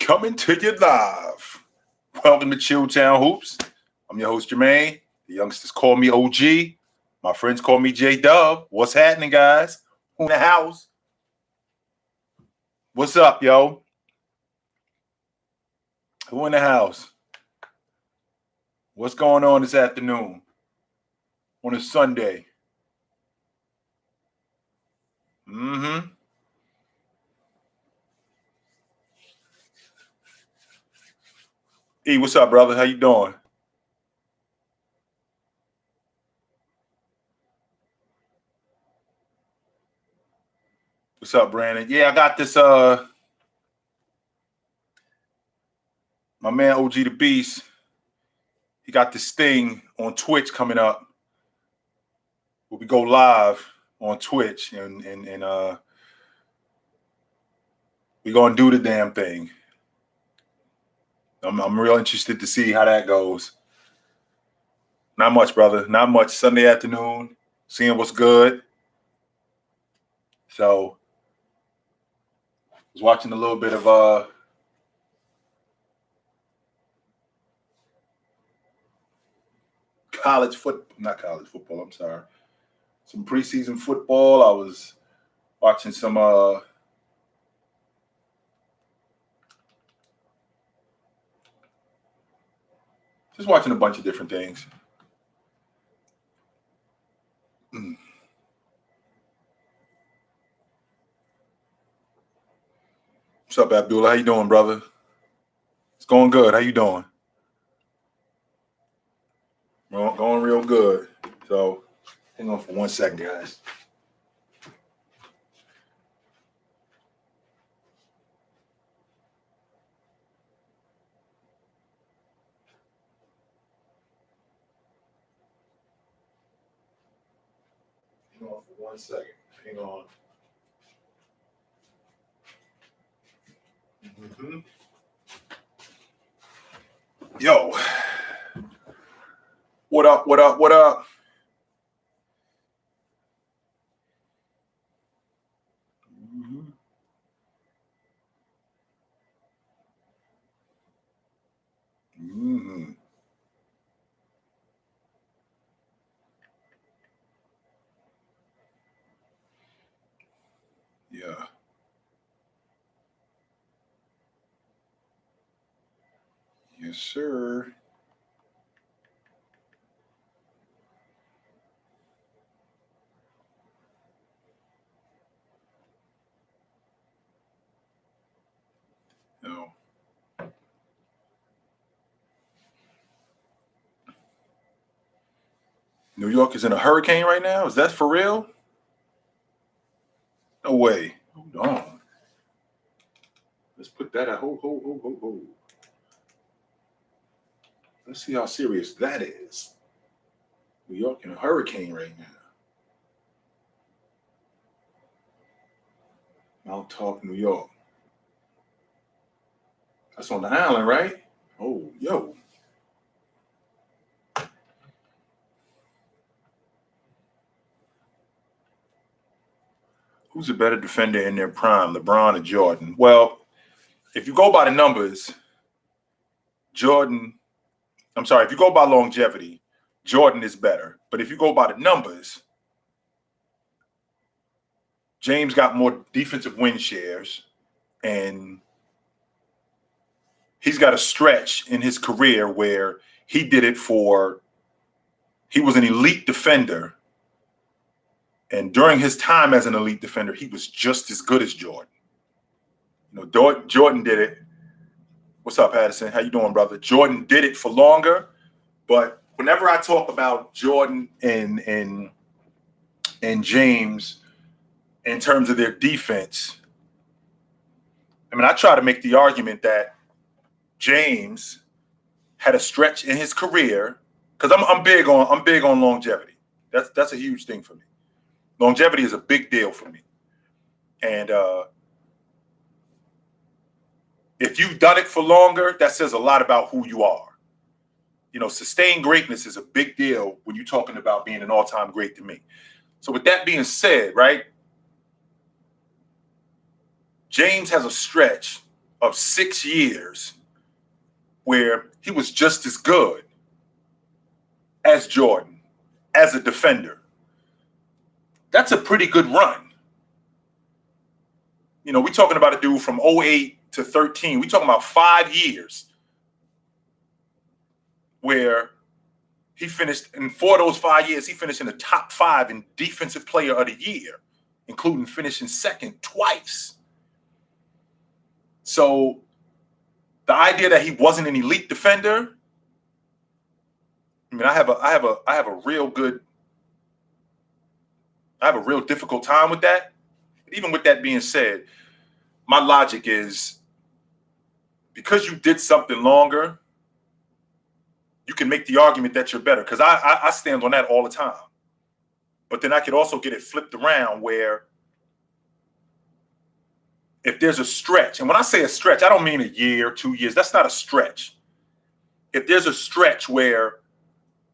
Coming to you live. Welcome to Chill Town Hoops. I'm your host, Jermaine. The youngsters call me OG. My friends call me J-Dub. What's happening, guys? Who in the house? What's up, yo? Who in the house? What's going on this afternoon on a Sunday? E, what's up, brother? How you doing? What's up, Brandon? Yeah, I got this, my man OG the Beast. He got this thing on Twitch coming up where we go live on Twitch and we're gonna do the damn thing. I'm real interested to see how that goes. Not much, brother. Not much. Sunday afternoon, seeing what's good. So I was watching a little bit of not college football, I'm sorry. Some preseason football. I was watching some just watching a bunch of different things. What's up, Abdullah? How you doing, brother? It's going good. How you doing? Going real good. So hang on for 1 second, guys. Hang on for 1 second. Hang on. Yo. What up? What up? What up? Yeah. Yes, sir. No. New York is in a hurricane right now? Is that for real? No way. Hold on. Let's put that at ho. Let's see how serious that is. New York in a hurricane right now. Mount Talk, New York. That's on the island, right? Oh, yo. Who's a better defender in their prime, LeBron or Jordan? Well, if you go by the numbers, if you go by longevity, Jordan is better. But if you go by the numbers, James got more defensive win shares, and he's got a stretch in his career where he was an elite defender. And during his time as an elite defender, he was just as good as Jordan. You know, Jordan did it. What's up, Addison? How you doing, brother? Jordan did it for longer, but whenever I talk about Jordan and James in terms of their defense, I mean, I try to make the argument that James had a stretch in his career because I'm big on longevity. That's a huge thing for me. Longevity is a big deal for me, and if you've done it for longer, that says a lot about who you are. You know, sustained greatness is a big deal when you're talking about being an all-time great to me. So with that being said, right, James has a stretch of 6 years where he was just as good as Jordan as a defender. That's a pretty good run. You know, we're talking about a dude from 08 to 13. We're talking about 5 years where he finished, and for those 5 years, he finished in the top 5 in Defensive Player of the Year, including finishing second twice. So the idea that he wasn't an elite defender, I mean, I have a real difficult time with that. Even with that being said, my logic is because you did something longer, you can make the argument that you're better. Because I stand on that all the time. But then I could also get it flipped around where if there's a stretch, and when I say a stretch, I don't mean a year, 2 years. That's not a stretch. If there's a stretch where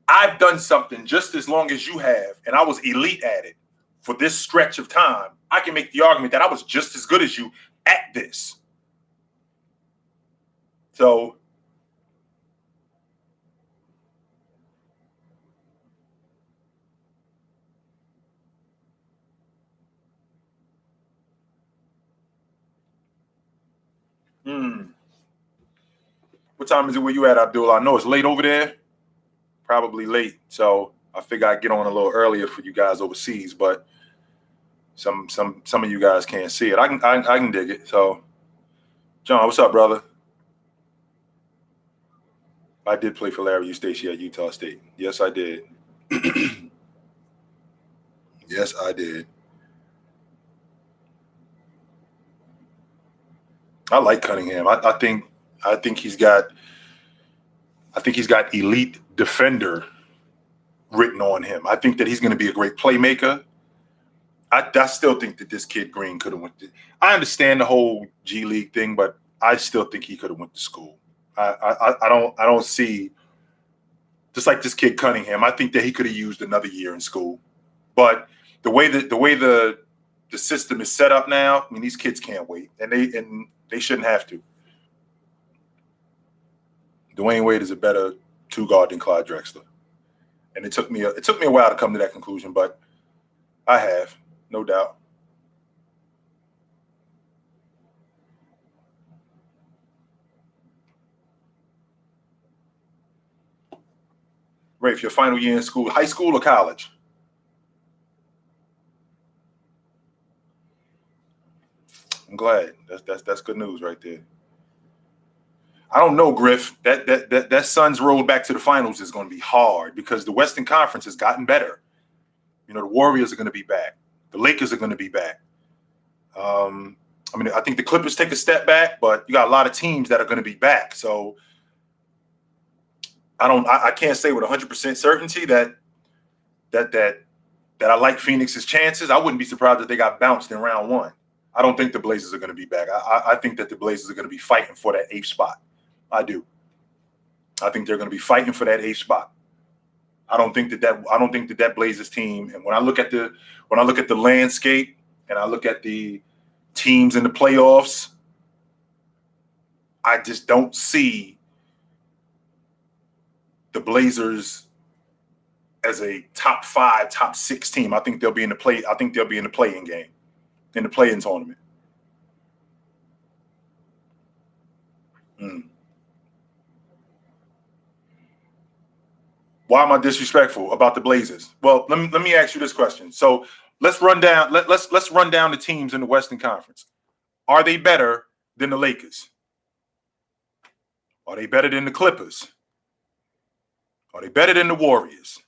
I've done something just as long as you have, and I was elite at it for this stretch of time, I can make the argument that I was just as good as you at this. So what time is it where you at, Abdul? I know it's late over there. Probably late. So I figure I'd get on a little earlier for you guys overseas, but some of you guys can't see it. I can dig it. So John, what's up, brother? I did play for Larry Eustace at Utah State. Yes, I did. Yes, I did. I like Cunningham. I think he's got elite defender written on him. I think that he's going to be a great playmaker. I still think that this kid Green could have went to. I understand the whole G League thing, but I still think he could have went to school. I don't see, just like this kid Cunningham. I think that he could have used another year in school, but the way the system is set up now, I mean, these kids can't wait, and they shouldn't have to. Dwayne Wade is a better two guard than Clyde Drexler, and it took me a while to come to that conclusion, but I have, no doubt. Rafe, your final year in school, high school or college? I'm glad. That's good news right there. I don't know, Griff. That Suns road back to the finals is going to be hard because the Western Conference has gotten better. You know, the Warriors are going to be back. The Lakers are going to be back. I mean, I think the Clippers take a step back, but you got a lot of teams that are going to be back. So I can't say with 100% certainty that I like Phoenix's chances. I wouldn't be surprised if they got bounced in round one. I don't think the Blazers are going to be back. I think that the Blazers are going to be fighting for that 8th spot. I do. I think they're going to be fighting for that 8th spot. I don't think that Blazers team. And when I look at the landscape and I look at the teams in the playoffs, I just don't see the Blazers as a top 5, top 6 team. I think they'll be in the play-in game, in the play-in tournament. Why am I disrespectful about the Blazers? Well, let me ask you this question. So let's run down the teams in the Western Conference. Are they better than the Lakers? Are they better than the Clippers? Are they better than the Warriors?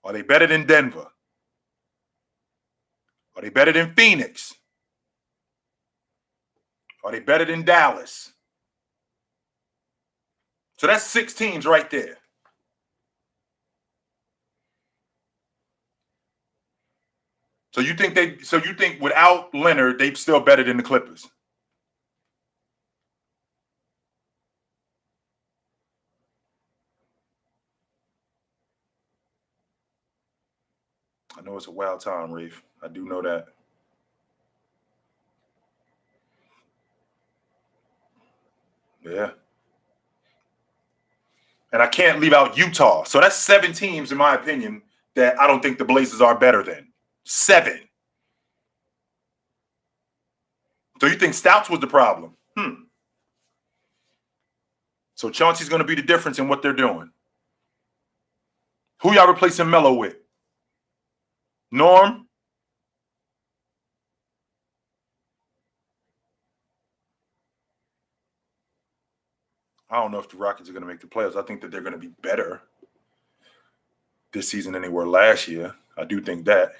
Are they better than Denver? Are they better than Phoenix? Are they better than Dallas? So that's 6 teams right there. So you think without Leonard, they're still better than the Clippers? I know it's a wild time, Rafe. I do know that. Yeah. And I can't leave out Utah. So that's 7 teams, in my opinion, that I don't think the Blazers are better than. 7. So you think Stouts was the problem? So Chauncey's going to be the difference in what they're doing. Who y'all replacing Melo with? Norm? I don't know if the Rockets are going to make the playoffs. I think that they're going to be better this season than they were last year. I do think that.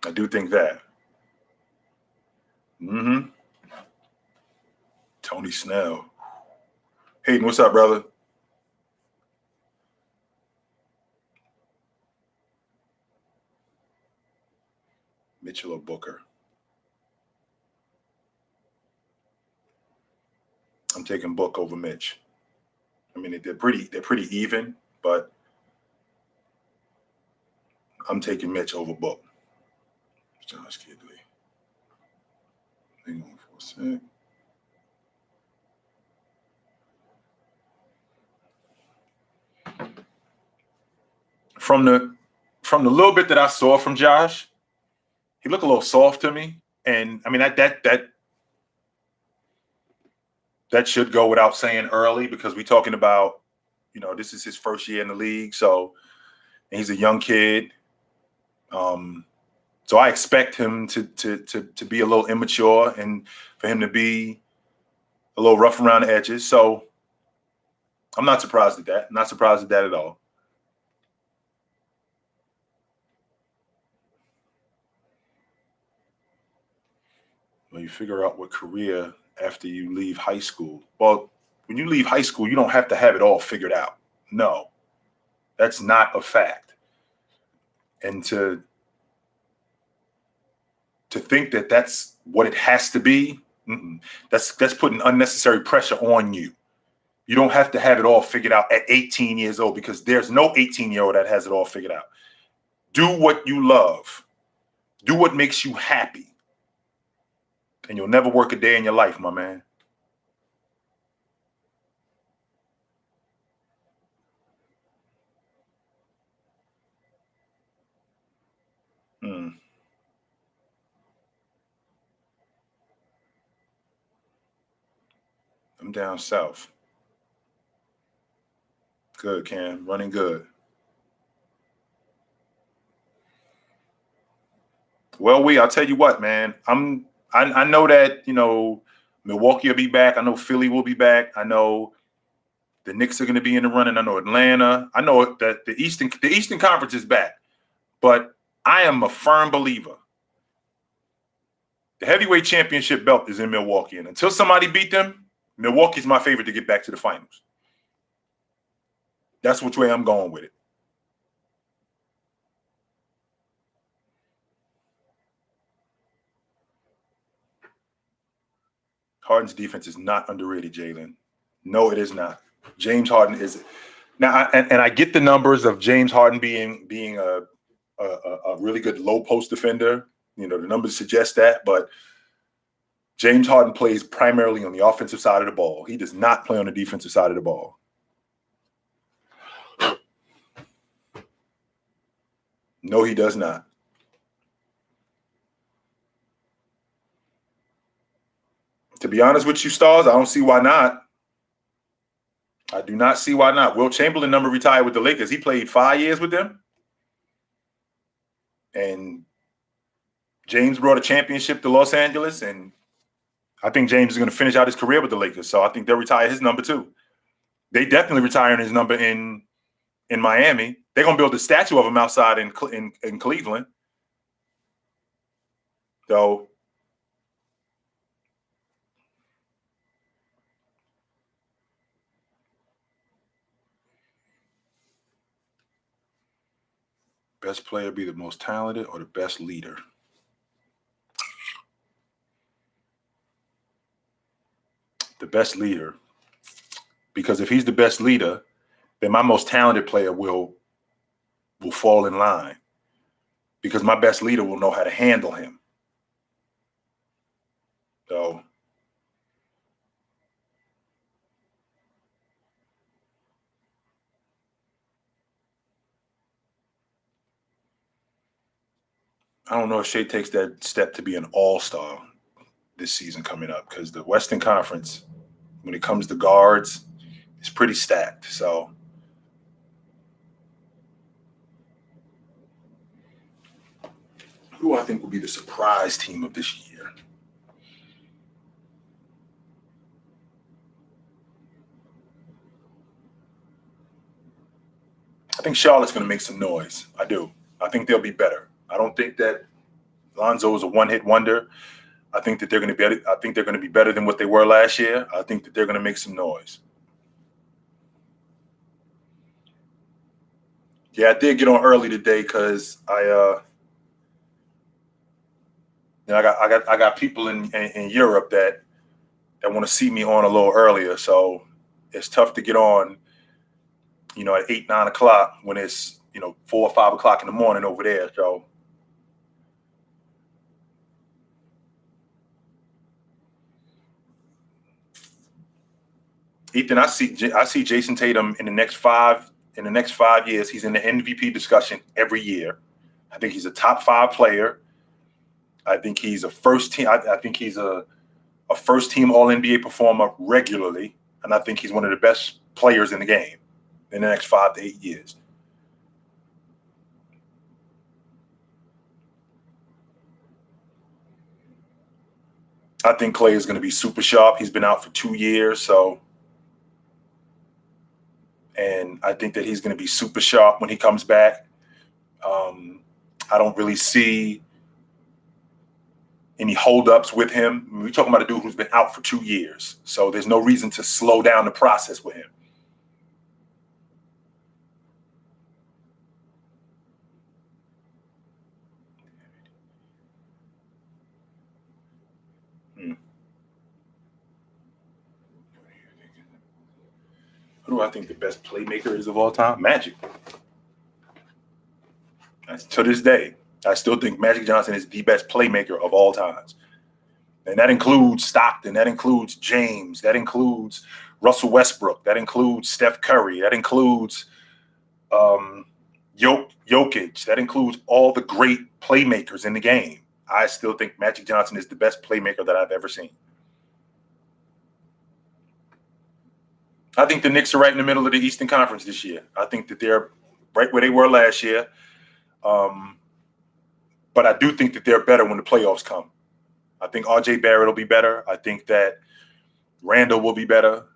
I do think that. Mm-hmm. Tony Snell. Hayden, what's up, brother? Mitchell or Booker? I'm taking Book over Mitch. I mean, they're pretty even, but I'm taking Mitch over Book. Josh Kidley. Hang on for a sec. From the little bit that I saw from Josh, he looked a little soft to me, and I mean that should go without saying early because we're talking about, this is his first year in the league, so and he's a young kid. So I expect him to be a little immature and for him to be a little rough around the edges. So I'm not surprised at that. I'm not surprised at that at all. When you figure out what career after you leave high school. Well, when you leave high school, you don't have to have it all figured out. No, that's not a fact. And to think that that's what it has to be, that's putting unnecessary pressure on you. You don't have to have it all figured out at 18 years old because there's no 18-year-old that has it all figured out. Do what you love. Do what makes you happy. And you'll never work a day in your life, my man. I'm down south. Good, Cam. Running good. Well, I'll tell you what, man. I know that, Milwaukee will be back. I know Philly will be back. I know the Knicks are going to be in the running. I know Atlanta. I know that the Eastern Conference is back. But I am a firm believer. The heavyweight championship belt is in Milwaukee. And until somebody beat them, Milwaukee's my favorite to get back to the finals. That's which way I'm going with it. Harden's defense is not underrated, Jalen. No, it is not. James Harden is now, and I get the numbers of James Harden being a really good low post defender. The numbers suggest that, but James Harden plays primarily on the offensive side of the ball. He does not play on the defensive side of the ball. No, he does not. To be honest with you, Stars, I don't see why not. I do not see why not. Will Chamberlain number retired with the Lakers. He played 5 years with them. And James brought a championship to Los Angeles. And I think James is going to finish out his career with the Lakers. So I think they'll retire his number too. They definitely retiring his number in Miami. They're going to build a statue of him outside in Cleveland. So best player be the most talented or the best leader? The best leader. Because if he's the best leader, then my most talented player will fall in line. Because my best leader will know how to handle him. So I don't know if Shea takes that step to be an all-star this season coming up, because the Western Conference, when it comes to guards, is pretty stacked. So who I think will be the surprise team of this year? I think Charlotte's going to make some noise. I do. I think they'll be better. I don't think that Lonzo is a one-hit wonder. I think that they're going to be. I think they're going to be better than what they were last year. I think that they're going to make some noise. Yeah, I did get on early today because I got people in Europe that want to see me on a little earlier. So it's tough to get on, at 8, 9 o'clock when it's 4 or 5 o'clock in the morning over there. So Ethan, I see Jason Tatum in the next 5 years. He's in the MVP discussion every year. I think he's a top 5 player. I think he's a first team. I think he's a first team All NBA performer regularly, and I think he's one of the best players in the game in the next 5 to 8 years. I think Clay is going to be super sharp. He's been out for 2 years, and I think that he's going to be super sharp when he comes back. I don't really see any holdups with him. We're talking about a dude who's been out for 2 years, so there's no reason to slow down the process with him. Who do I think the best playmaker is of all time? Magic. To this day, I still think Magic Johnson is the best playmaker of all times. And that includes Stockton, that includes James, that includes Russell Westbrook, that includes Steph Curry, that includes Jokic, that includes all the great playmakers in the game. I still think Magic Johnson is the best playmaker that I've ever seen. I think the Knicks are right in the middle of the Eastern Conference this year. I think that they're right where they were last year. But I do think that they're better when the playoffs come. I think R.J. Barrett will be better. I think that Randall will be better.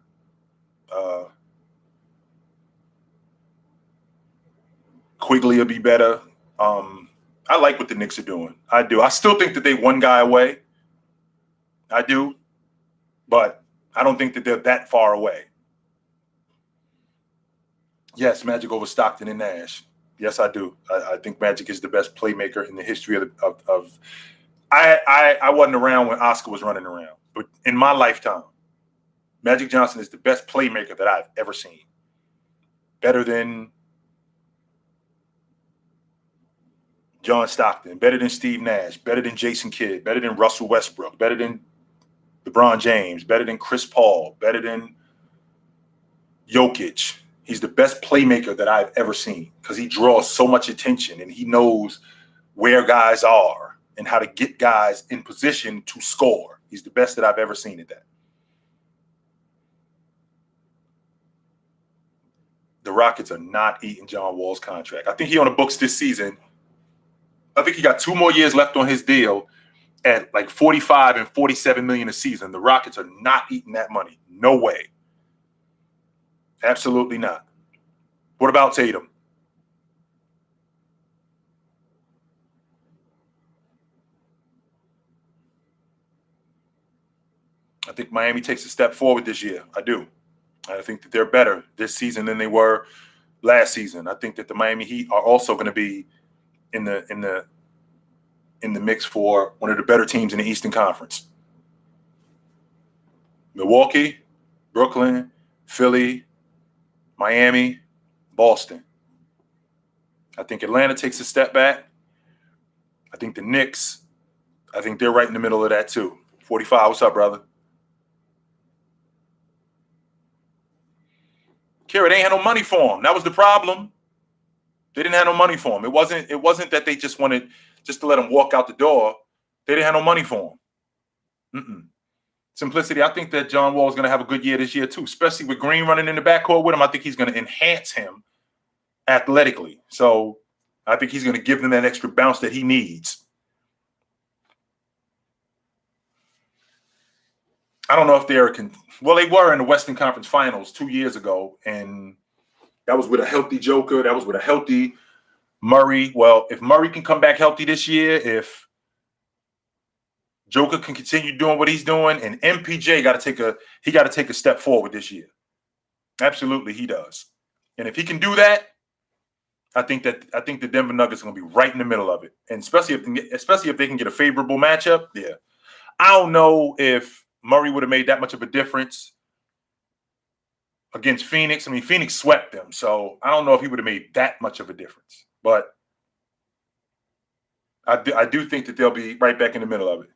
Quigley will be better. I like what the Knicks are doing. I do. I still think that they one guy away. I do. But I don't think that they're that far away. Yes, Magic over Stockton and Nash. Yes, I do. I think Magic is the best playmaker in the history of I wasn't around when Oscar was running around, but in my lifetime, Magic Johnson is the best playmaker that I've ever seen. Better than John Stockton, better than Steve Nash, better than Jason Kidd, better than Russell Westbrook, better than LeBron James, better than Chris Paul, better than Jokic. He's the best playmaker that I've ever seen because he draws so much attention and he knows where guys are and how to get guys in position to score. He's the best that I've ever seen at that. The Rockets are not eating John Wall's contract. I think he on the books this season. I think he got 2 more years left on his deal at like 45 and 47 million a season. The Rockets are not eating that money. No way. Absolutely not. What about Tatum? I think Miami takes a step forward this year. I do. I think that they're better this season than they were last season. I think that the Miami Heat are also going to be in the mix for one of the better teams in the Eastern Conference. Milwaukee, Brooklyn, Philly, Miami, Boston. I think Atlanta takes a step back. I think the Knicks, I think they're right in the middle of that too. 45, what's up, brother? Kara, they ain't had no money for him. That was the problem. They didn't have no money for him. It wasn't that they just wanted just to let him walk out the door, they didn't have no money for him. Simplicity, I think that John Wall is going to have a good year this year too, especially with Green running in the backcourt with him. I think he's going to enhance him athletically. So I think he's going to give them that extra bounce that he needs. I don't know if they're well, they were in the Western Conference Finals 2 years ago, and that was with a healthy Joker. That was with a healthy Murray. Well, if Murray can come back healthy this year, if Joker can continue doing what he's doing, and MPJ got to take a step forward this year. Absolutely, he does. And if he can do that, I think the Denver Nuggets are going to be right in the middle of it, and especially if they can get a favorable matchup. Yeah, I don't know if Murray would have made that much of a difference against Phoenix. I mean, Phoenix swept them, so I don't know if he would have made that much of a difference. But I do think that they'll be right back in the middle of it.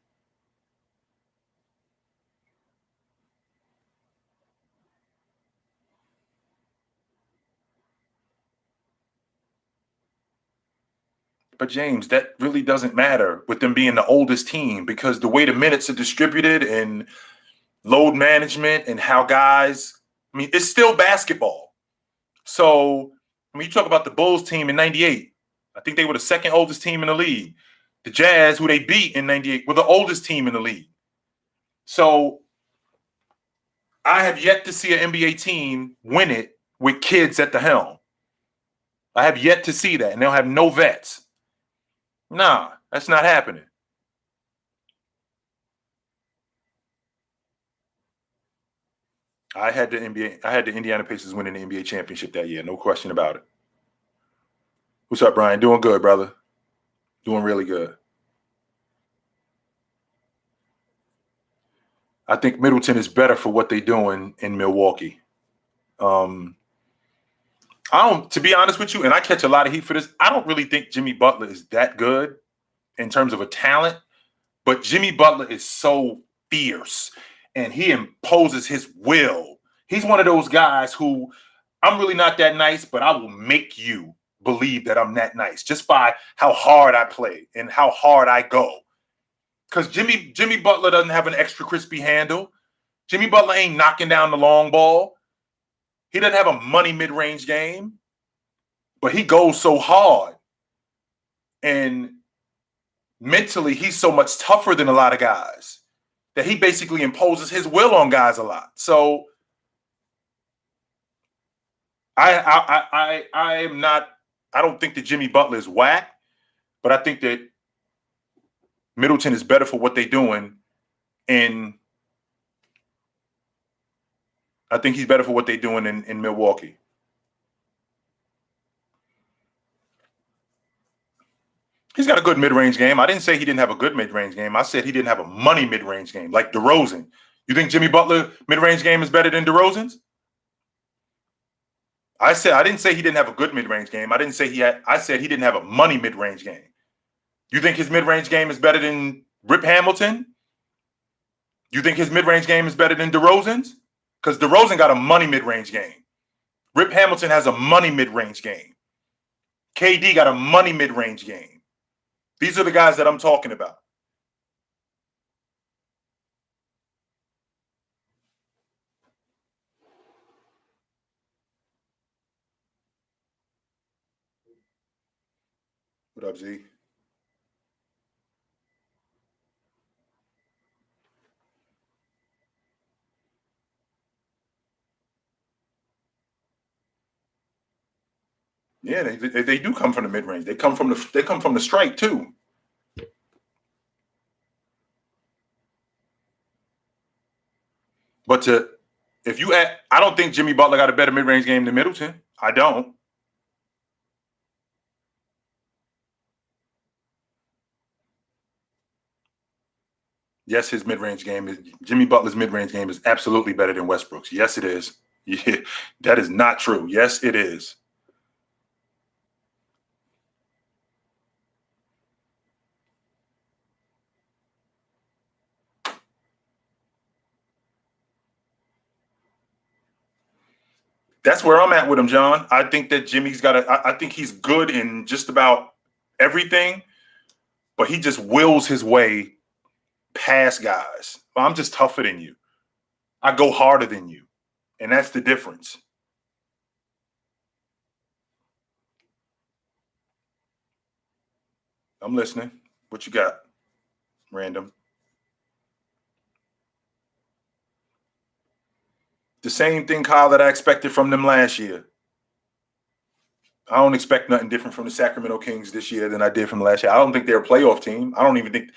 But James, that really doesn't matter with them being the oldest team, because the way the minutes are distributed and load management and how guys, I mean, it's still basketball. So when you talk about the Bulls team in 98, I think they were the second oldest team in the league. The Jazz, who they beat in 98, were the oldest team in the league. So I have yet to see an NBA team win it with kids at the helm. I have yet to see that, and they'll have no vets. Nah, that's not happening. I had the Indiana Pacers winning the NBA championship that year, no question about it. What's up, Brian? Doing good, brother. Doing really good. I think Middleton is better for what they're doing in Milwaukee. To be honest with you, and I catch a lot of heat for this, I don't really think Jimmy Butler is that good in terms of a talent, but Jimmy Butler is so fierce and he imposes his will. He's one of those guys who, I'm really not that nice, but I will make you believe that I'm that nice just by how hard I play and how hard I go. Because Jimmy Butler doesn't have an extra crispy handle. Jimmy Butler ain't knocking down the long ball. He doesn't have a money mid-range game, but he goes so hard. And mentally, he's so much tougher than a lot of guys that he basically imposes his will on guys a lot. So I don't think that Jimmy Butler is whack, but I think that Middleton is better for what they're doing. And I think he's better for what they're doing in Milwaukee. He's got a good mid-range game. I didn't say he didn't have a good mid-range game. I said he didn't have a money mid-range game, like DeRozan. You think Jimmy Butler mid-range game is better than DeRozan's? I didn't say he didn't have a good mid-range game. I said he didn't have a money mid-range game. You think his mid-range game is better than Rip Hamilton? You think his mid-range game is better than DeRozan's? Because DeRozan got a money mid-range game. Rip Hamilton has a money mid-range game. KD got a money mid-range game. These are the guys that I'm talking about. What up, Z? Yeah, they do come from the mid-range. They come from the strike too. But I don't think Jimmy Butler got a better mid-range game than Middleton. I don't. Yes, Jimmy Butler's mid-range game is absolutely better than Westbrook's. Yes, it is. Yeah, that is not true. Yes, it is. That's where I'm at with him, John. I think that I think he's good in just about everything. but he just wills his way past guys. Well, I'm just tougher than you. I go harder than you. And that's the difference. I'm listening. What you got? Random. The same thing, Kyle, that I expected from them last year. I don't expect nothing different from the Sacramento Kings this year than I did from last year. I don't think they're a playoff team. I don't even think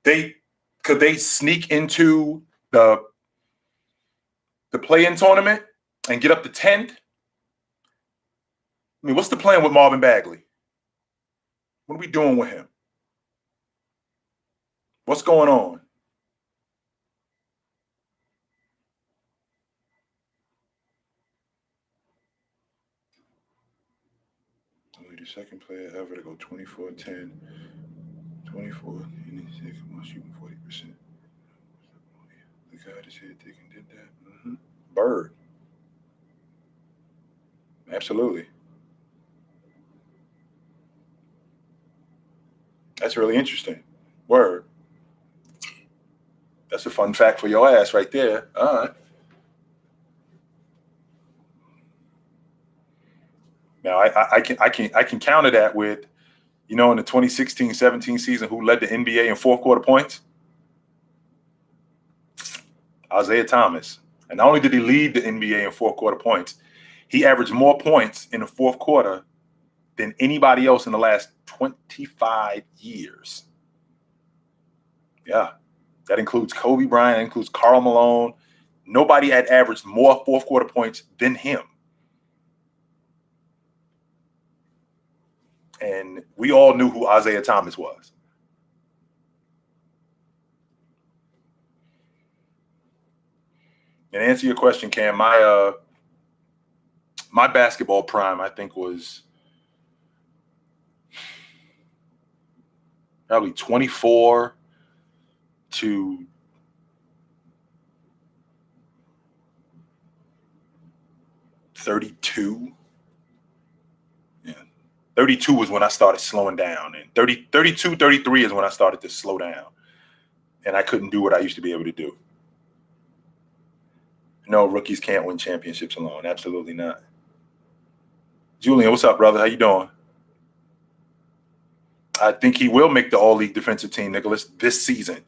they sneak into the play-in tournament and get up to 10th. I mean, what's the plan with Marvin Bagley? What are we doing with him? What's going on? Only the second player ever to go 24-10, 24, and shooting 40%. The guy that said they can did that. Mm-hmm. Bird. Absolutely. That's really interesting. Word. That's a fun fact for your ass right there. All right. Now I can counter that with, in the 2016-17 season, who led the NBA in fourth quarter points? Isaiah Thomas. And not only did he lead the NBA in fourth quarter points, he averaged more points in the fourth quarter than anybody else in the last 25 years. Yeah. That includes Kobe Bryant, that includes Karl Malone. Nobody had averaged more fourth quarter points than him. And we all knew who Isaiah Thomas was. And to answer your question, Cam, my basketball prime, I think, was probably 24 to 32. Yeah. 32 was when I started slowing down. And 32, 33 is when I started to slow down. And I couldn't do what I used to be able to do. No, rookies can't win championships alone. Absolutely not. Julian, what's up, brother? How you doing? I think he will make the all-league defensive team, Nicholas, this season.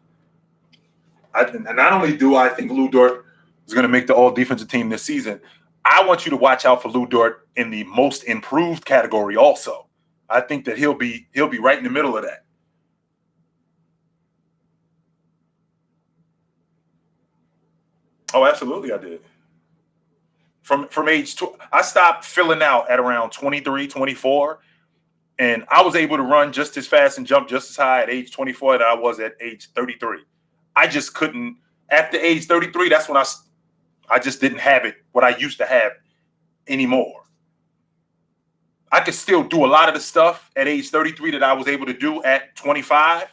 And not only do I think Lou Dort is going to make the all-defensive team this season, I want you to watch out for Lou Dort in the most improved category also. I think that he'll be right in the middle of that. Oh, absolutely, I did. From age two, I stopped filling out at around 23, 24, and I was able to run just as fast and jump just as high at age 24 that I was at age 33. I just couldn't. After age 33, that's when I just didn't have it, what I used to have anymore. I could still do a lot of the stuff at age 33 that I was able to do at 25,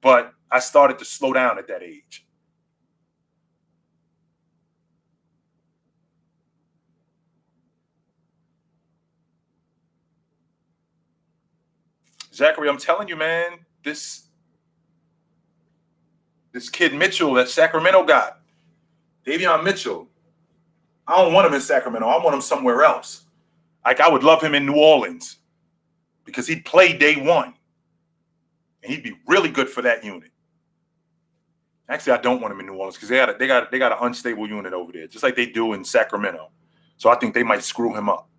but I started to slow down at that age. Zachary, I'm telling you, man, this kid Mitchell that Sacramento got, Davion Mitchell, I don't want him in Sacramento. I want him somewhere else. Like, I would love him in New Orleans because he'd play day one. And he'd be really good for that unit. Actually, I don't want him in New Orleans because they got an unstable unit over there, just like they do in Sacramento. So I think they might screw him up.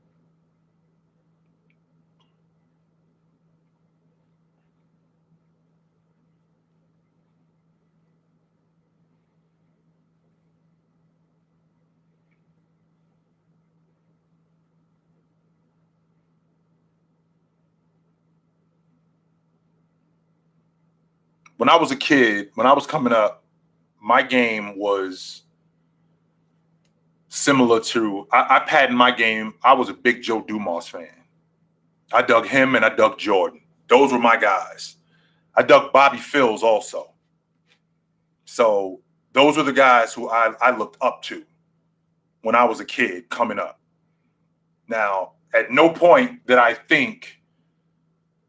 When I was a kid, when I was coming up, my game was similar to I patterned my game. I was a big Joe Dumas fan. I dug him and I dug Jordan. Those were my guys. I dug Bobby Phills also. So those were the guys who I looked up to when I was a kid coming up. Now, at no point did I think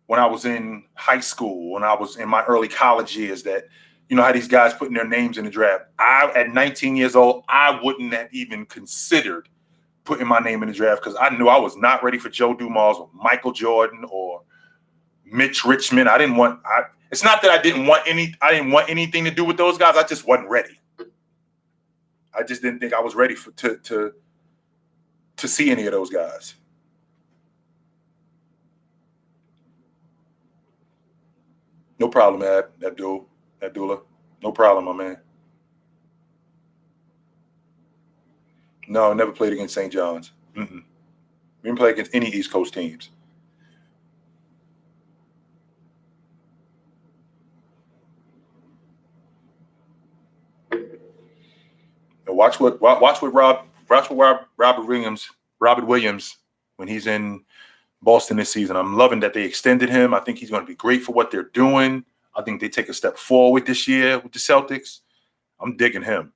when I was in high school, when I was in my early college years, that you know how these guys putting their names in the draft. At 19 years old, I wouldn't have even considered putting my name in the draft because I knew I was not ready for Joe Dumars or Michael Jordan or Mitch Richmond. I didn't want. It's not that I didn't want anything to do with those guys. I just wasn't ready. I just didn't think I was ready to see any of those guys. No problem, Abdullah. No problem, my man. No, never played against St. John's. We didn't play against any East Coast teams. Now watch what Robert Williams when he's in Boston this season. I'm loving that they extended him. I think he's going to be great for what they're doing. I think they take a step forward this year with the Celtics. I'm digging him.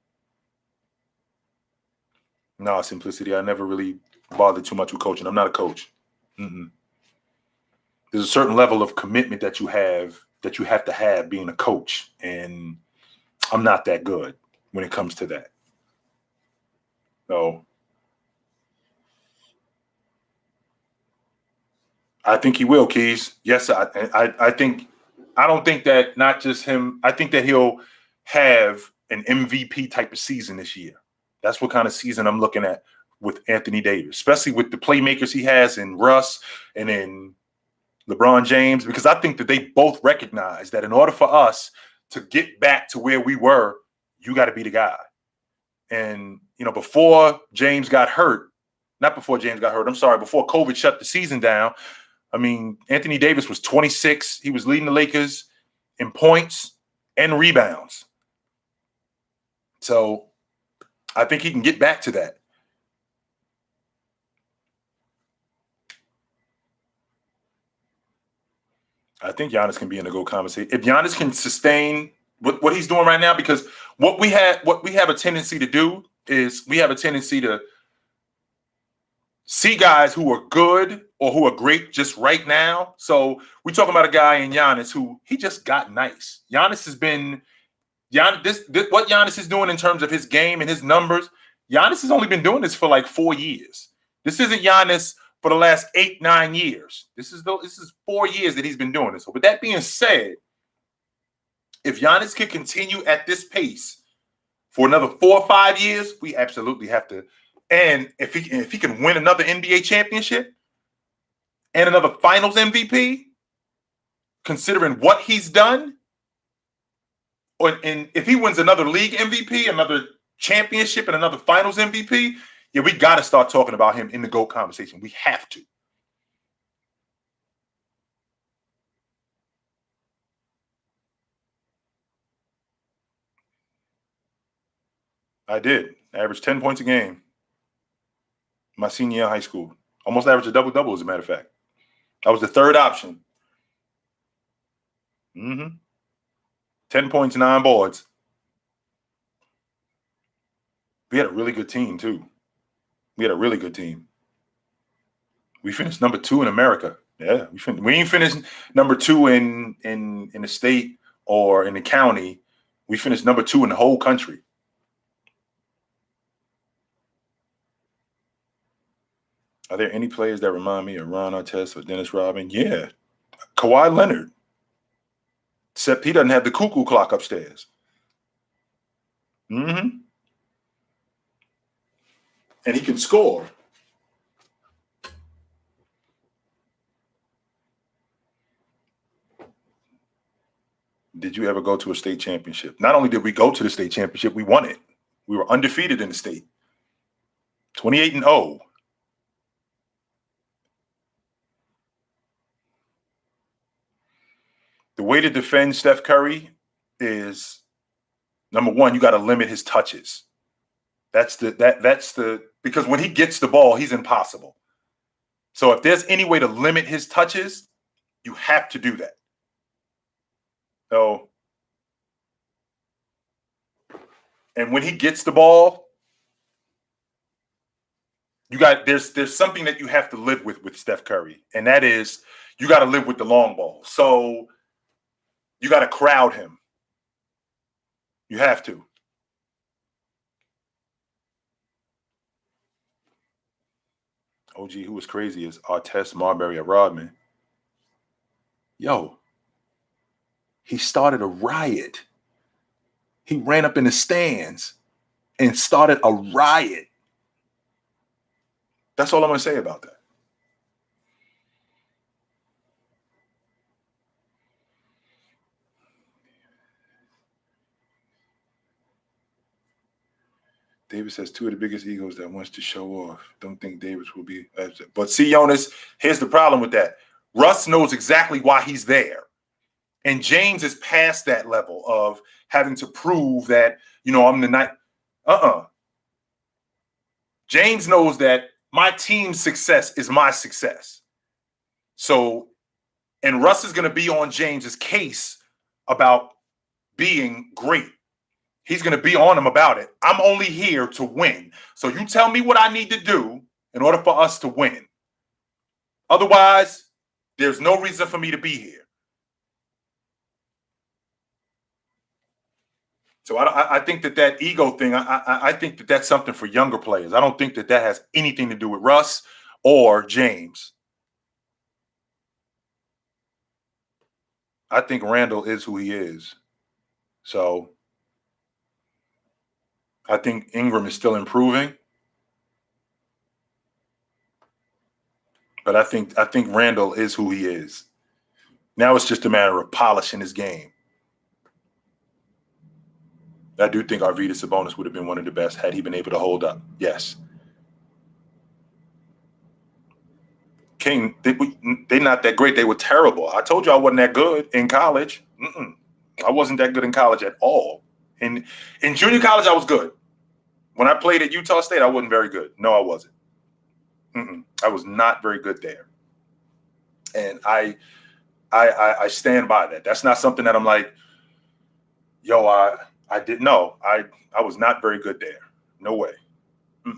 No, simplicity. I never really bothered too much with coaching. I'm not a coach. There's a certain level of commitment that you have to have being a coach, and I'm not that good when it comes to that. So I think he will, Keys. Yes, I think. I don't think that not just him. I think that he'll have an MVP type of season this year. That's what kind of season I'm looking at with Anthony Davis, especially with the playmakers he has in Russ and in LeBron James, because I think that they both recognize that in order for us to get back to where we were, you got to be the guy. And, you know, before James got hurt, before COVID shut the season down, I mean, Anthony Davis was 26. He was leading the Lakers in points and rebounds. So I think he can get back to that. I think Giannis can be in the GOAT conversation. If Giannis can sustain what he's doing right now, because what we have a tendency to do is we have a tendency to see guys who are good or who are great just right now. So we're talking about a guy in Giannis who he just got nice. Giannis has been this what Giannis is doing in terms of his game and his numbers. Giannis has only been doing this for like 4 years. This isn't Giannis for the last 8-9 years. This is 4 years that he's been doing this. So with that being said, if Giannis can continue at this pace for another 4 or 5 years, we absolutely have to. And if he can win another NBA championship and another Finals MVP, considering what he's done, and if he wins another league MVP, another championship, and another Finals MVP, yeah, we got to start talking about him in the GOAT conversation. We have to. I did. I averaged 10 points a game my senior year of high school. Almost averaged a double-double, as a matter of fact. I was the third option. 10 points, 9 boards. We had a really good team, too. We had a really good team. We finished number 2 in America. Yeah, we ain't finished number 2 in the state or in the county. We finished number 2 in the whole country. Are there any players that remind me of Ron Artest or Dennis Rodman? Yeah. Kawhi Leonard. Except he doesn't have the cuckoo clock upstairs. And he can score. Did you ever go to a state championship? Not only did we go to the state championship, we won it. We were undefeated in the state. 28-0. The way to defend Steph Curry is, number one, you got to limit his touches. That's because when he gets the ball, he's impossible. So if there's any way to limit his touches, you have to do that. So, and when he gets the ball, there's something that you have to live with Steph Curry, and that is you got to live with the long ball. So you got to crowd him. You have to. OG, who was crazy is Artest Marbury or Rodman. Yo, he started a riot. He ran up in the stands and started a riot. That's all I'm going to say about that. Davis has two of the biggest egos that wants to show off. Don't think Davis will be. But see, Jonas, here's the problem with that. Russ knows exactly why he's there. And James is past that level of having to prove that, I'm the night. James knows that my team's success is my success. So, and Russ is going to be on James's case about being great. He's going to be on him about it. I'm only here to win. So you tell me what I need to do in order for us to win. Otherwise, there's no reason for me to be here. So I think that ego thing, I think that that's something for younger players. I don't think that has anything to do with Russ or James. I think Randall is who he is. So I think Ingram is still improving. But I think Randall is who he is. Now it's just a matter of polishing his game. I do think Arvydas Sabonis would have been one of the best had he been able to hold up. Yes. King, they're not that great. They were terrible. I told you I wasn't that good in college. I wasn't that good in college at all. In junior college, I was good. When I played at Utah State, I wasn't very good. No, I wasn't. I was not very good there. And I stand by that. That's not something that I'm like, yo, I didn't know. I was not very good there. No way. Well,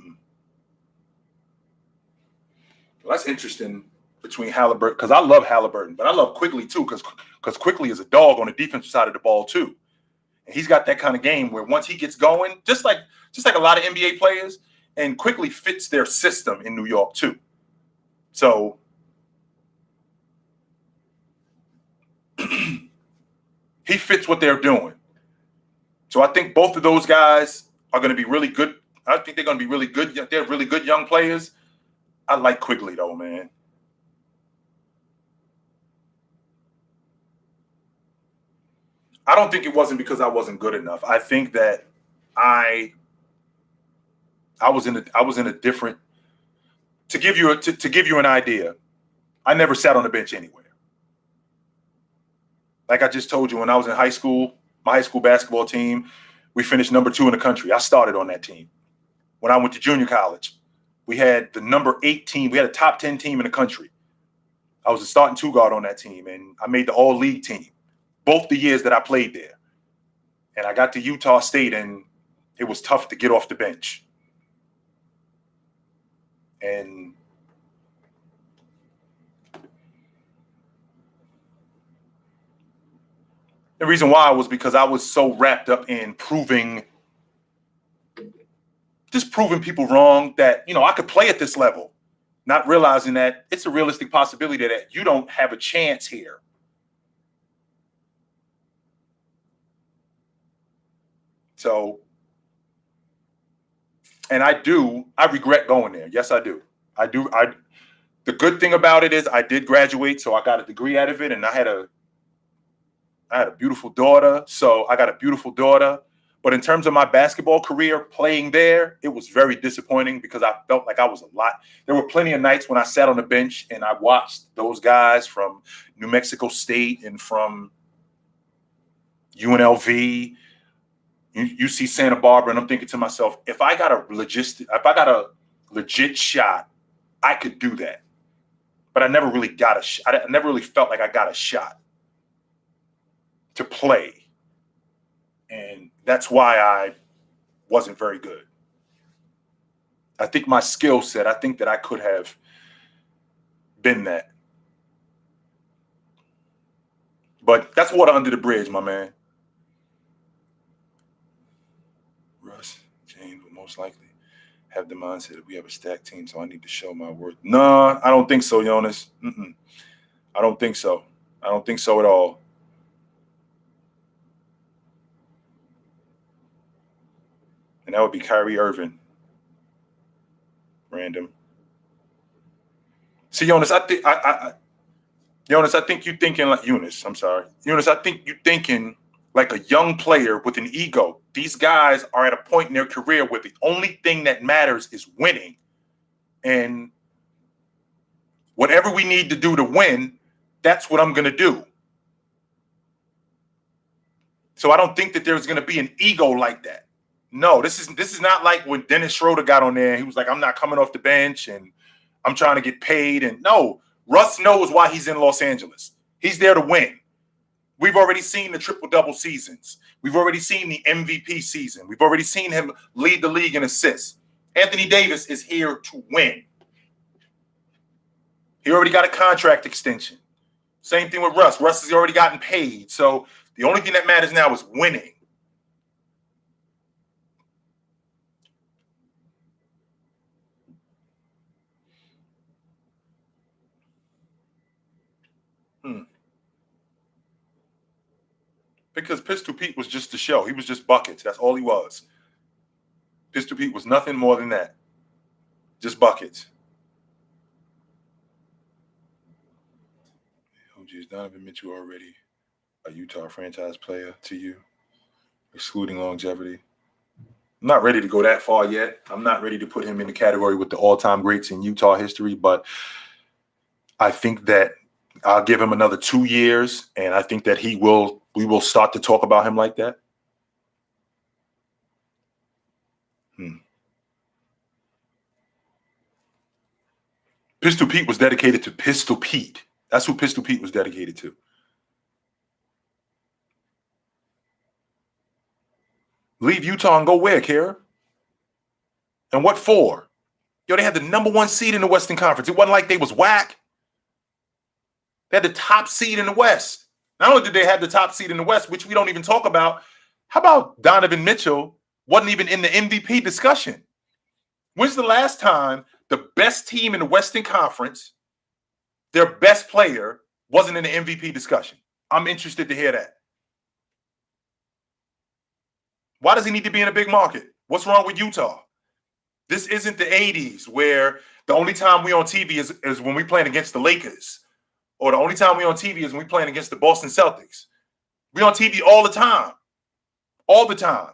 that's interesting between Halliburton, because I love Halliburton, but I love Quickly too, because Quickly is a dog on the defensive side of the ball too. And he's got that kind of game where once he gets going, just like a lot of NBA players, and Quickly fits their system in New York too. So he fits what they're doing. So I think both of those guys are going to be really good. I think they're going to be really good. They're really good young players. I like Quickly though, man. I don't think it wasn't because I wasn't good enough. I think that I was in a different. To give you an idea, I never sat on the bench anywhere. Like I just told you, when I was in high school, my high school basketball team, we finished number 2 in the country. I started on that team. When I went to junior college, we had the number 8 team. We had a top 10 team in the country. I was a starting 2 guard on that team, and I made the all-league team both the years that I played there. And I got to Utah State, and it was tough to get off the bench. And the reason why was because I was so wrapped up in proving people wrong that, I could play at this level, not realizing that it's a realistic possibility that you don't have a chance here. So, and I regret going there. Yes, I do. The good thing about it is I did graduate, so I got a degree out of it, and I had a beautiful daughter. So I got a beautiful daughter. But in terms of my basketball career playing there, it was very disappointing because I felt like I was a lot. There were plenty of nights when I sat on the bench and I watched those guys from New Mexico State and from UNLV, UC Santa Barbara, and I'm thinking to myself, if I got a legit shot, I could do that. But I never really I never really felt like I got a shot to play. And that's why I wasn't very good. I think my skill set, I think that I could have been that. But that's water under the bridge, my man. Russ, James will most likely have the mindset that we have a stacked team, so I need to show my worth. No, I don't think so, Jonas. I don't think so. I don't think so at all. And that would be Kyrie Irving. Random. See, Jonas, Jonas, I think you're thinking like Eunice. I'm sorry, Eunice. I think you're thinking like a young player with an ego. These guys are at a point in their career where the only thing that matters is winning, and whatever we need to do to win, that's what I'm going to do. So I don't think that there's going to be an ego like that. No, this is not like when Dennis Schroeder got on there. He was like, I'm not coming off the bench and I'm trying to get paid. And no, Russ knows why he's in Los Angeles. He's there to win. We've already seen the triple-double seasons. We've already seen the MVP season. We've already seen him lead the league in assists. Anthony Davis is here to win. He already got a contract extension. Same thing with Russ. Russ has already gotten paid. So the only thing that matters now is winning. Because Pistol Pete was just the show. He was just buckets. That's all he was. Pistol Pete was nothing more than that. Just buckets. Is Donovan Mitchell already a Utah franchise player to you, excluding longevity? I'm not ready to go that far yet. I'm not ready to put him in the category with the all-time greats in Utah history, but I think that I'll give him another 2 years, and I think that we will start to talk about him like that. Pistol Pete was dedicated to Pistol Pete. That's who Pistol Pete was dedicated to. Leave Utah and go where, Kara? And what for? Yo, they had the #1 seed in the Western Conference. It wasn't like they was whack. They had the top seed in the West. Not only did they have the top seed in the West, which we don't even talk about, how about Donovan Mitchell wasn't even in the MVP discussion? When's the last time the best team in the Western Conference, their best player, wasn't in the MVP discussion? I'm interested to hear that. Why does he need to be in a big market? What's wrong with Utah? This isn't the 80s where the only time we on TV is when we playing against the Lakers. Or the only time we on TV is when we playing against the Boston Celtics. We on TV all the time. All the time.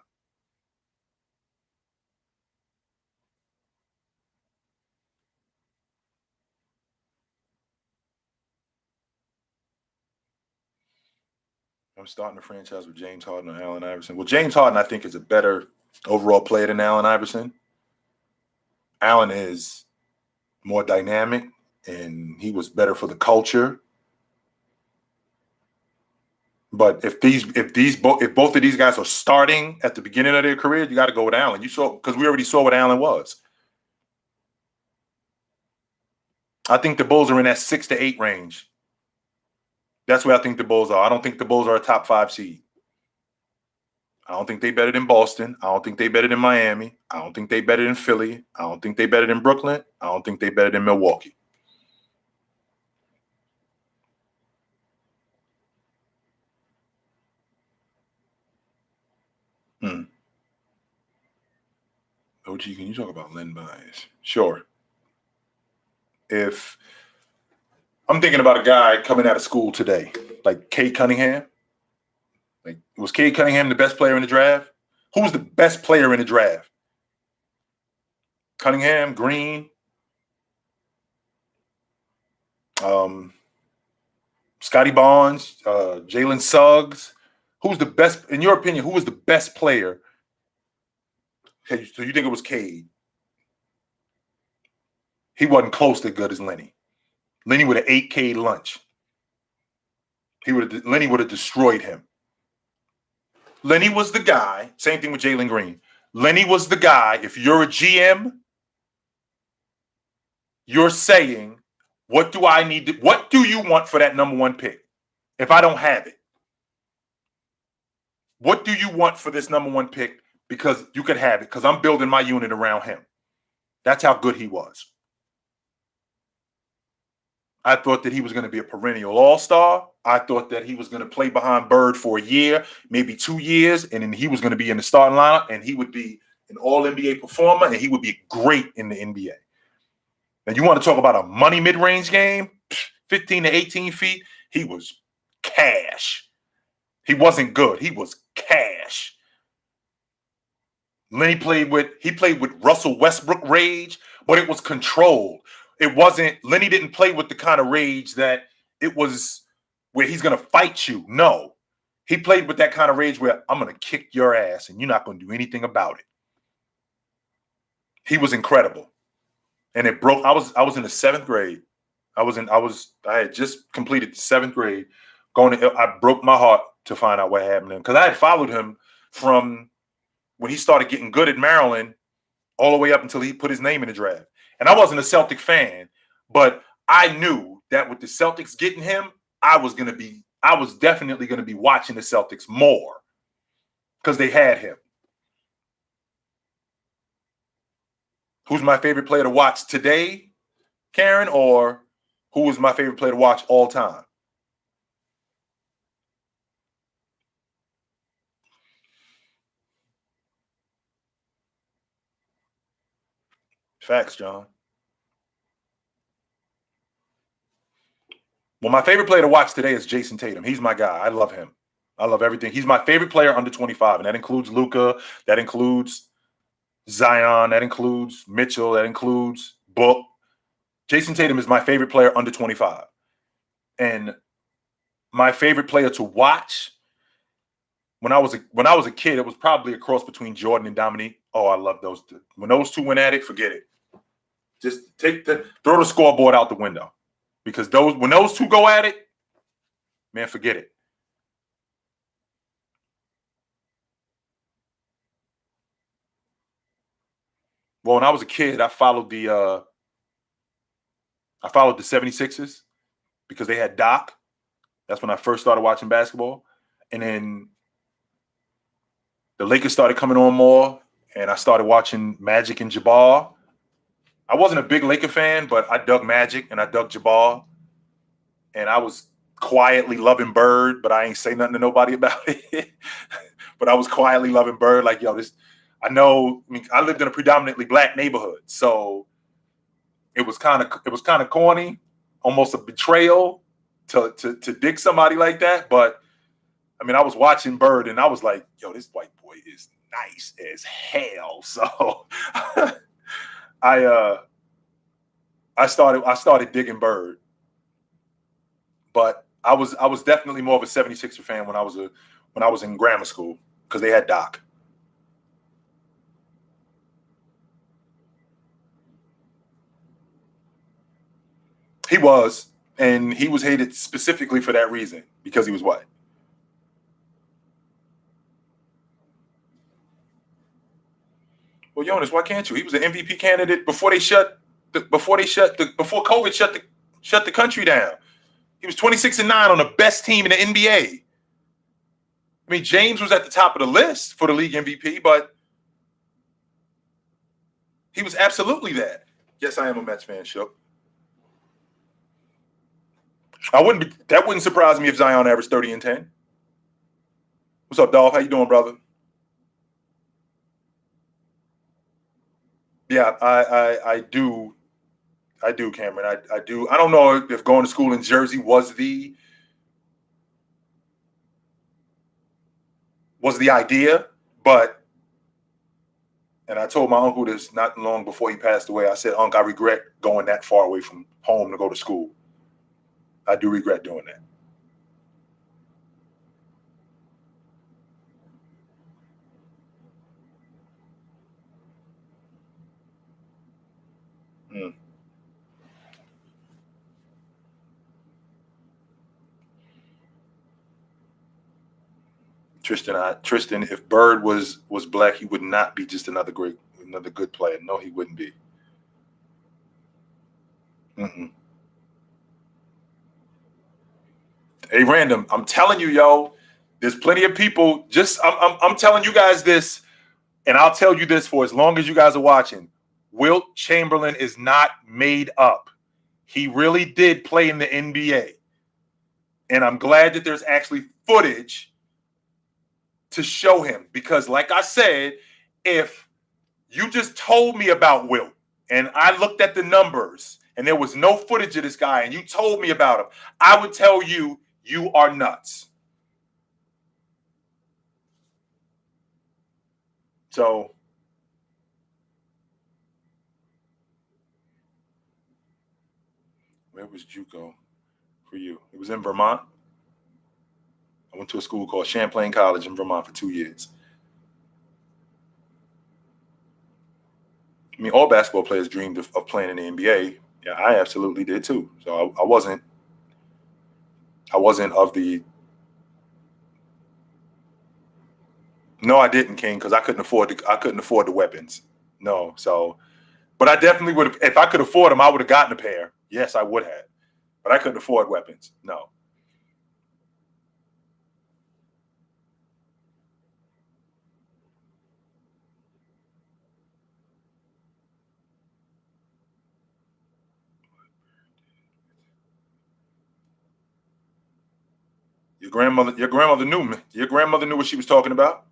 I'm starting a franchise with James Harden or Allen Iverson. Well, James Harden, I think, is a better overall player than Allen Iverson. Allen is more dynamic, and he was better for the culture. But if both of these guys are starting at the beginning of their career, you got to go with Allen. You saw, because we already saw what Allen was. I think the Bulls are in that 6 to 8 range. That's where I think the Bulls are. I don't think the Bulls are a top 5 seed. I don't think they better than Boston. I don't think they better than Miami. I don't think they better than Philly. I don't think they better than Brooklyn. I don't think they better than Milwaukee. OG, can you talk about Len Bias? Sure. If I'm thinking about a guy coming out of school today, like Cade Cunningham. Like, was Cade Cunningham the best player in the draft? Who was the best player in the draft? Cunningham, Green, Scotty Barnes, Jalen Suggs. Who's the best, in your opinion, who was the best player? Okay, so you think it was Cade? He wasn't close to good as Lenny. Lenny would have ate Cade lunch. Lenny would have destroyed him. Lenny was the guy. Same thing with Jalen Green. Lenny was the guy. If you're a GM, you're saying, what do I need to, what do you want for that number one pick if I don't have it? What do you want for this number one pick? Because you could have it, because I'm building my unit around him. That's how good he was. I thought that he was going to be a perennial all-star. I thought that he was going to play behind Bird for a year, maybe 2 years, and then he was going to be in the starting lineup, and he would be an all-NBA performer, and he would be great in the NBA. And you want to talk about a money mid-range game, 15 to 18 feet, he was cash. He wasn't good. He was cash. Lenny played with Russell Westbrook rage, but it was controlled. It wasn't, Lenny didn't play with the kind of rage that it was where he's going to fight you. No. He played with that kind of rage where I'm going to kick your ass and you're not going to do anything about it. He was incredible. And it broke. I was in the 7th grade. I had just completed the 7th grade. I broke my heart to find out what happened to him, because I had followed him from when he started getting good at Maryland all the way up until he put his name in the draft. And I wasn't a Celtic fan, but I knew that with the Celtics getting him, I was definitely going to be watching the Celtics more because they had him. Who's my favorite player to watch today, Karen, or who was my favorite player to watch all time? Facts, John. Well, my favorite player to watch today is Jason Tatum. He's my guy. I love him. I love everything. He's my favorite player under 25, and that includes Luka, that includes Zion, that includes Mitchell, that includes Book. Jason Tatum is my favorite player under 25. And my favorite player to watch when I was a kid, it was probably a cross between Jordan and Dominique. Oh, I love those two. When those two went at it, forget it. Just throw the scoreboard out the window. Because when those two go at it, man, forget it. Well, when I was a kid, I followed the 76ers because they had Doc. That's when I first started watching basketball. And then the Lakers started coming on more, and I started watching Magic and Jabbar. I wasn't a big Laker fan, but I dug Magic and I dug Jabbar. And I was quietly loving Bird, but I ain't say nothing to nobody about it. But I was quietly loving Bird. Like, yo, I lived in a predominantly black neighborhood. So it was kind of corny, almost a betrayal to dig somebody like that. But I mean, I was watching Bird and I was like, yo, this white boy is nice as hell. So I started digging Bird. But I was definitely more of a 76er fan when I was in grammar school because they had Doc. He was, and he was hated specifically for that reason, because he was white. Well, Jonas, why can't you? He was an MVP candidate before COVID shut the country down. He was 26-9 on the best team in the NBA. I mean, James was at the top of the list for the league MVP, but he was absolutely that. Yes, I am a Mets fan, Shook. That wouldn't surprise me if Zion averaged 30 and 10. What's up, Dolph? How you doing, brother? Yeah, I do, Cameron. I do. I don't know if going to school in Jersey was the idea, but, and I told my uncle this not long before he passed away. I said, Unc, I regret going that far away from home to go to school. I do regret doing that. Mm. Tristan, if Bird was black, he would not be just another good player. No, he wouldn't be. Mm-mm. Hey, Random, I'm telling you, yo, there's plenty of people. I'm telling you guys this, and I'll tell you this for as long as you guys are watching. Wilt Chamberlain is not made up. He really did play in the NBA. And I'm glad that there's actually footage to show him. Because, like I said, if you just told me about Wilt and I looked at the numbers and there was no footage of this guy and you told me about him, I would tell you, you are nuts. So, where was JUCO for you? It was in Vermont. I went to a school called Champlain College in Vermont for 2 years. I mean, all basketball players dreamed of playing in the NBA. Yeah, I absolutely did too. So I wasn't of the. No, I didn't, King, because I couldn't afford the weapons. No, so, but I definitely would have. If I could afford them, I would have gotten a pair. Yes, I would have, but I couldn't afford weapons. No. Your grandmother knew me. Your grandmother knew what she was talking about.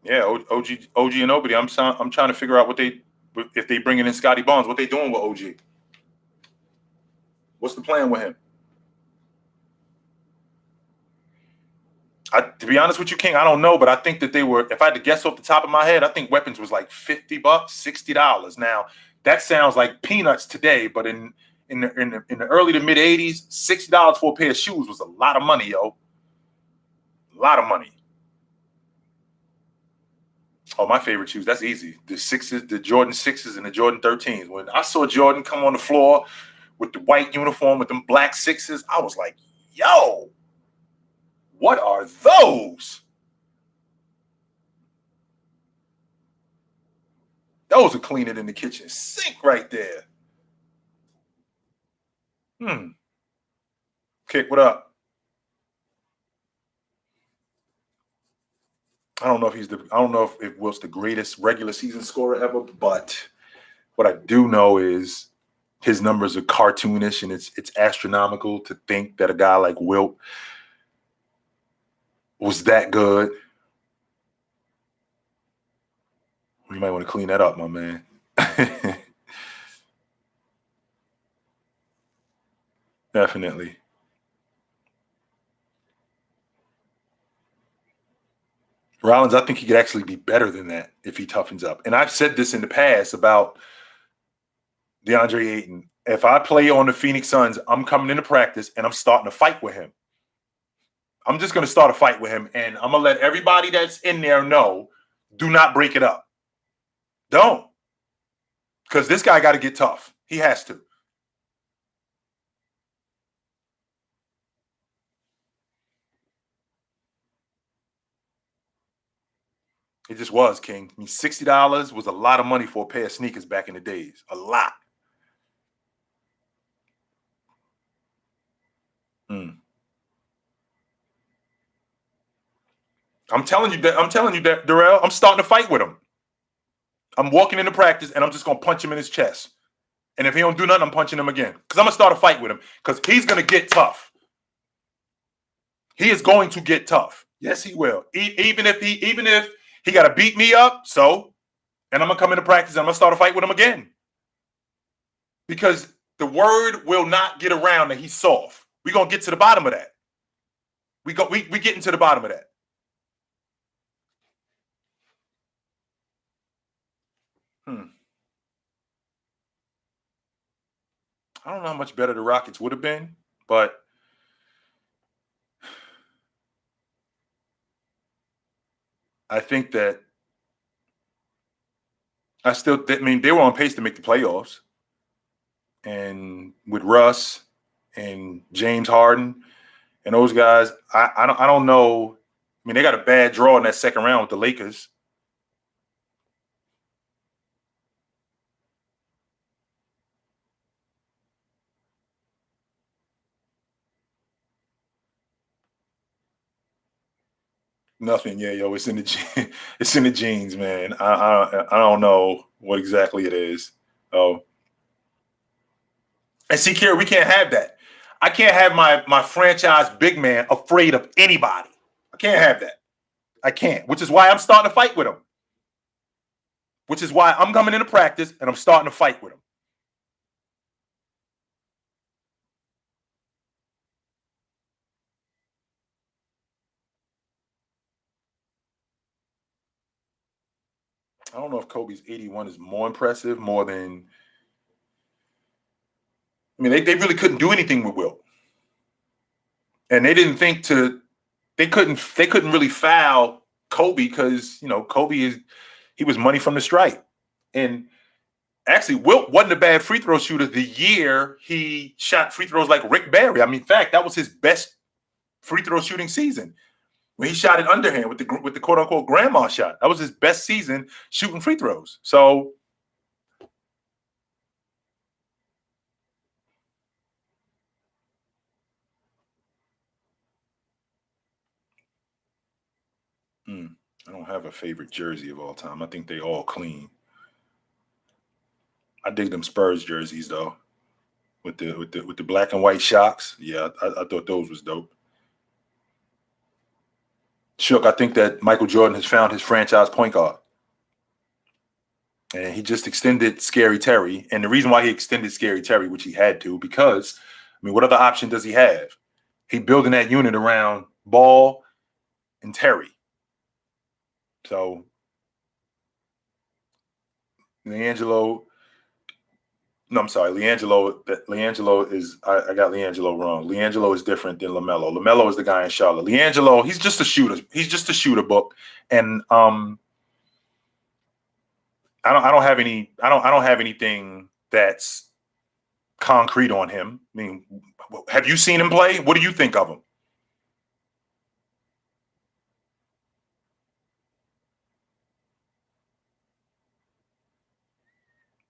Yeah, OG and Obity. I'm trying to figure out if they bringing in Scotty Barnes, what they doing with OG. What's the plan with him? To be honest with you, King, I don't know, but I think that they were. If I had to guess off the top of my head, I think weapons was like $50, $60. Now that sounds like peanuts today, but in the early to mid '80s, $60 for a pair of shoes was a lot of money, yo. A lot of money. Oh, my favorite shoes. That's easy. The sixes, the Jordan sixes, and the Jordan 13s. When I saw Jordan come on the floor with the white uniform with them black sixes, I was like, yo, what are those? Those are cleaner than the kitchen sink right there. Hmm. Kick, what up? I don't know if Wilt's the greatest regular season scorer ever, but what I do know is his numbers are cartoonish and it's astronomical to think that a guy like Wilt was that good. You might want to clean that up, my man. Definitely. Rollins, I think he could actually be better than that if he toughens up. And I've said this in the past about DeAndre Ayton. If I play on the Phoenix Suns, I'm coming into practice and I'm starting to fight with him. I'm just going to start a fight with him and I'm going to let everybody that's in there know, do not break it up. Don't. Because this guy got to get tough. He has to. It just was, King. I mean, $60 was a lot of money for a pair of sneakers back in the days. A lot. Mm. I'm telling you that, Darrell, I'm starting to fight with him. I'm walking into practice and I'm just gonna punch him in his chest. And if he don't do nothing, I'm punching him again. Because I'm gonna start a fight with him. Because he's gonna get tough. He is going to get tough. Yes, he will. Even if he gotta beat me up, so and I'm gonna come into practice and I'm gonna start a fight with him again. Because the word will not get around that he's soft. We're gonna get to the bottom of that. We getting to the bottom of that. Hmm. I don't know how much better the Rockets would have been, but I think that I mean, they were on pace to make the playoffs. And with Russ and James Harden and those guys, I don't know I mean, they got a bad draw in that second round with the Lakers. Nothing, yeah, yo. It's in the it's in the genes, man. I don't know what exactly it is. Oh, and see, Kira, we can't have that. I can't have my franchise big man afraid of anybody. I can't have that. I can't. Which is why I'm starting to fight with him. Which is why I'm coming into practice and I'm starting to fight with him. I don't know if Kobe's 81 is more impressive, more than. I mean, they really couldn't do anything with Wilt, and they didn't think to. They couldn't really foul Kobe because Kobe he was money from the stripe, and actually Wilt wasn't a bad free throw shooter the year he shot free throws like Rick Barry. I mean, in fact, that was his best free throw shooting season when he shot it underhand with the quote unquote grandma shot. That was his best season shooting free throws. So I don't have a favorite jersey of all time. I think they all clean. I dig them Spurs jerseys though, with the black and white shocks. Yeah, I thought those was dope. Shook, I think that Michael Jordan has found his franchise point guard. And he just extended Scary Terry. And the reason why he extended Scary Terry, which he had to, because I mean, what other option does he have? He building that unit around Ball and Terry. So Leangelo, no, I'm sorry, Leangelo. Leangelo is I got Leangelo wrong. Leangelo is different than Lamelo. Lamelo is the guy in Charlotte. Leangelo, he's just a shooter. He's just a shooter book. And I don't have anything that's concrete on him. I mean, have you seen him play? What do you think of him?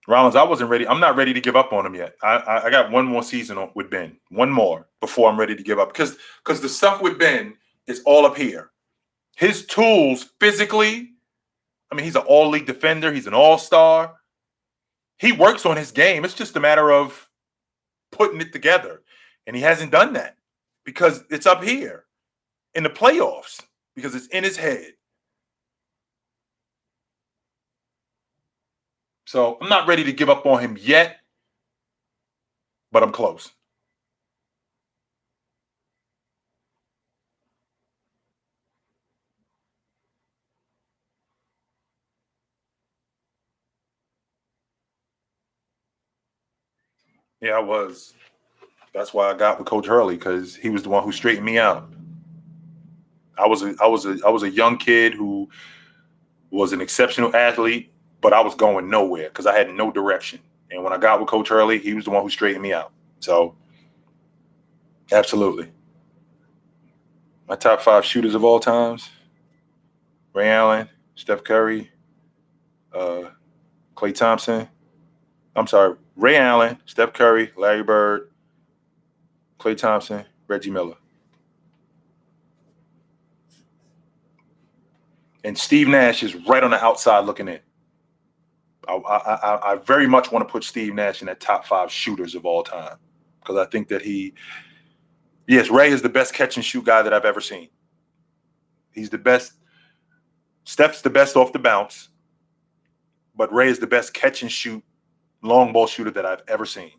Rollins, I wasn't ready. I'm not ready to give up on him yet. I got one more season with Ben, one more before I'm ready to give up because the stuff with Ben is all up here. His tools physically. I mean, he's an all league defender. He's an all star. He works on his game. It's just a matter of putting it together, and he hasn't done that because it's up here in the playoffs because it's in his head. So I'm not ready to give up on him yet, but I'm close. Yeah, I was. That's why I got with Coach Hurley because he was the one who straightened me out. I was a young kid who was an exceptional athlete, but I was going nowhere because I had no direction. And when I got with Coach Hurley, he was the one who straightened me out. So absolutely. My top five shooters of all times: Ray Allen, Steph Curry, uh, Klay Thompson. I'm sorry, Ray Allen, Steph Curry, Larry Bird, Klay Thompson, Reggie Miller. And Steve Nash is right on the outside looking in. I very much want to put Steve Nash in that top five shooters of all time because I think that yes, Ray is the best catch and shoot guy that I've ever seen. He's the best. Steph's the best off the bounce, but Ray is the best catch and shoot long ball shooter that I've ever seen.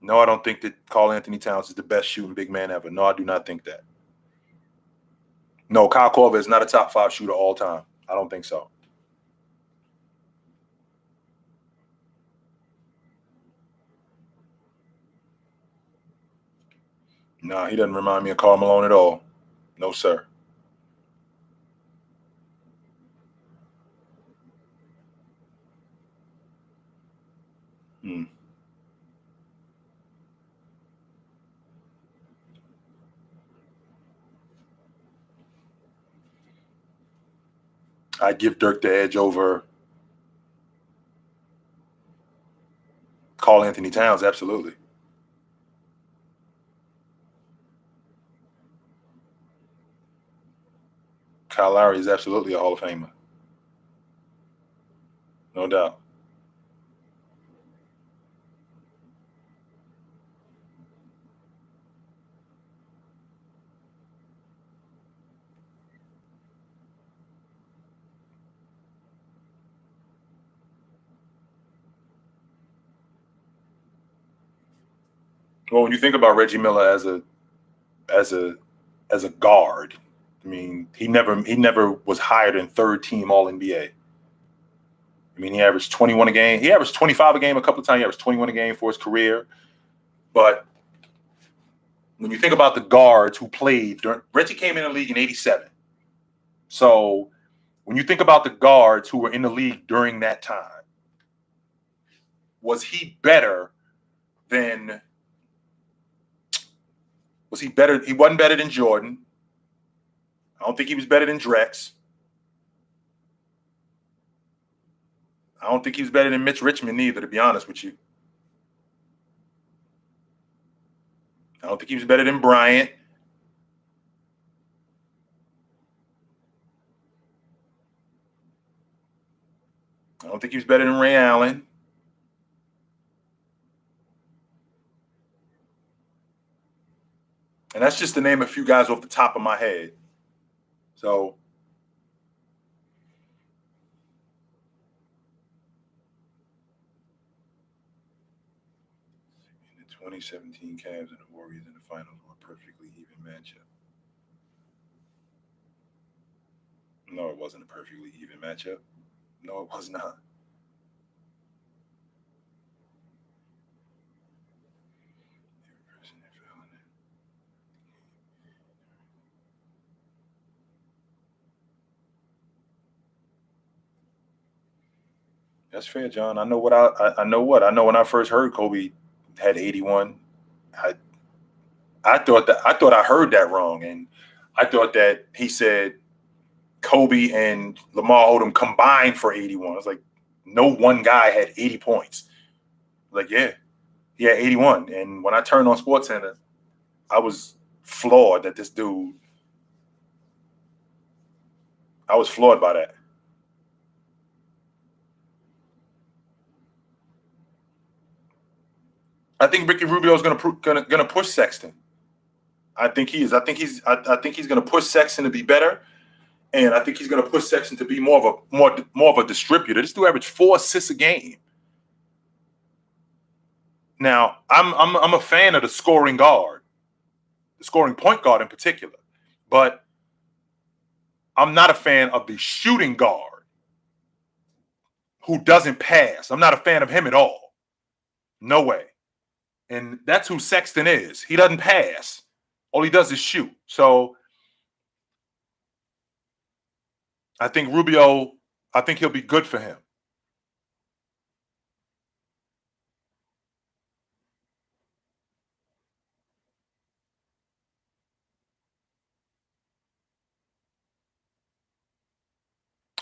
No, I don't think that Karl Anthony Towns is the best shooting big man ever. No, I do not think that. No, Kyle Korver is not a top five shooter all time. I don't think so. No, he doesn't remind me of Karl Malone at all. No, sir. Hmm. I'd give Dirk the edge over Karl Anthony Towns, absolutely. Kyle Lowry is absolutely a Hall of Famer. No doubt. Well, when you think about Reggie Miller as a as a guard, I mean, he never was higher than third team All NBA. I mean, he averaged 21 a game. He averaged 25 a game a couple of times. He averaged 21 a game for his career. But when you think about the guards who played, Reggie came in the league in '87. So when you think about the guards who were in the league during that time, was he better than? Was he better? He wasn't better than Jordan. I don't think he was better than Drex. I don't think he was better than Mitch Richmond either, to be honest with you. I don't think he was better than Bryant. I don't think he was better than Ray Allen. And that's just to name a few guys off the top of my head. So in the 2017 Cavs and the Warriors in the finals were a perfectly even matchup. No, it wasn't a perfectly even matchup. No, it was not. That's fair, John. I know what I know what I know when I first heard Kobe had 81. I I thought I heard that wrong, and I thought that he said Kobe and Lamar Odom combined for 81. It's like no one guy had 80 points. Like, yeah, he had 81. And when I turned on SportsCenter, I was floored that this dude. I was floored by that. I think Ricky Rubio is gonna push Sexton. I think he is. I think he's gonna push Sexton to be better, and I think he's gonna push Sexton to be more of a distributor. This dude averaged 4 assists a game. Now, I'm a fan of the scoring guard, the scoring point guard in particular, but I'm not a fan of the shooting guard who doesn't pass. I'm not a fan of him at all. No way. And that's who Sexton is. He doesn't pass. All he does is shoot. So I think Rubio, I think he'll be good for him.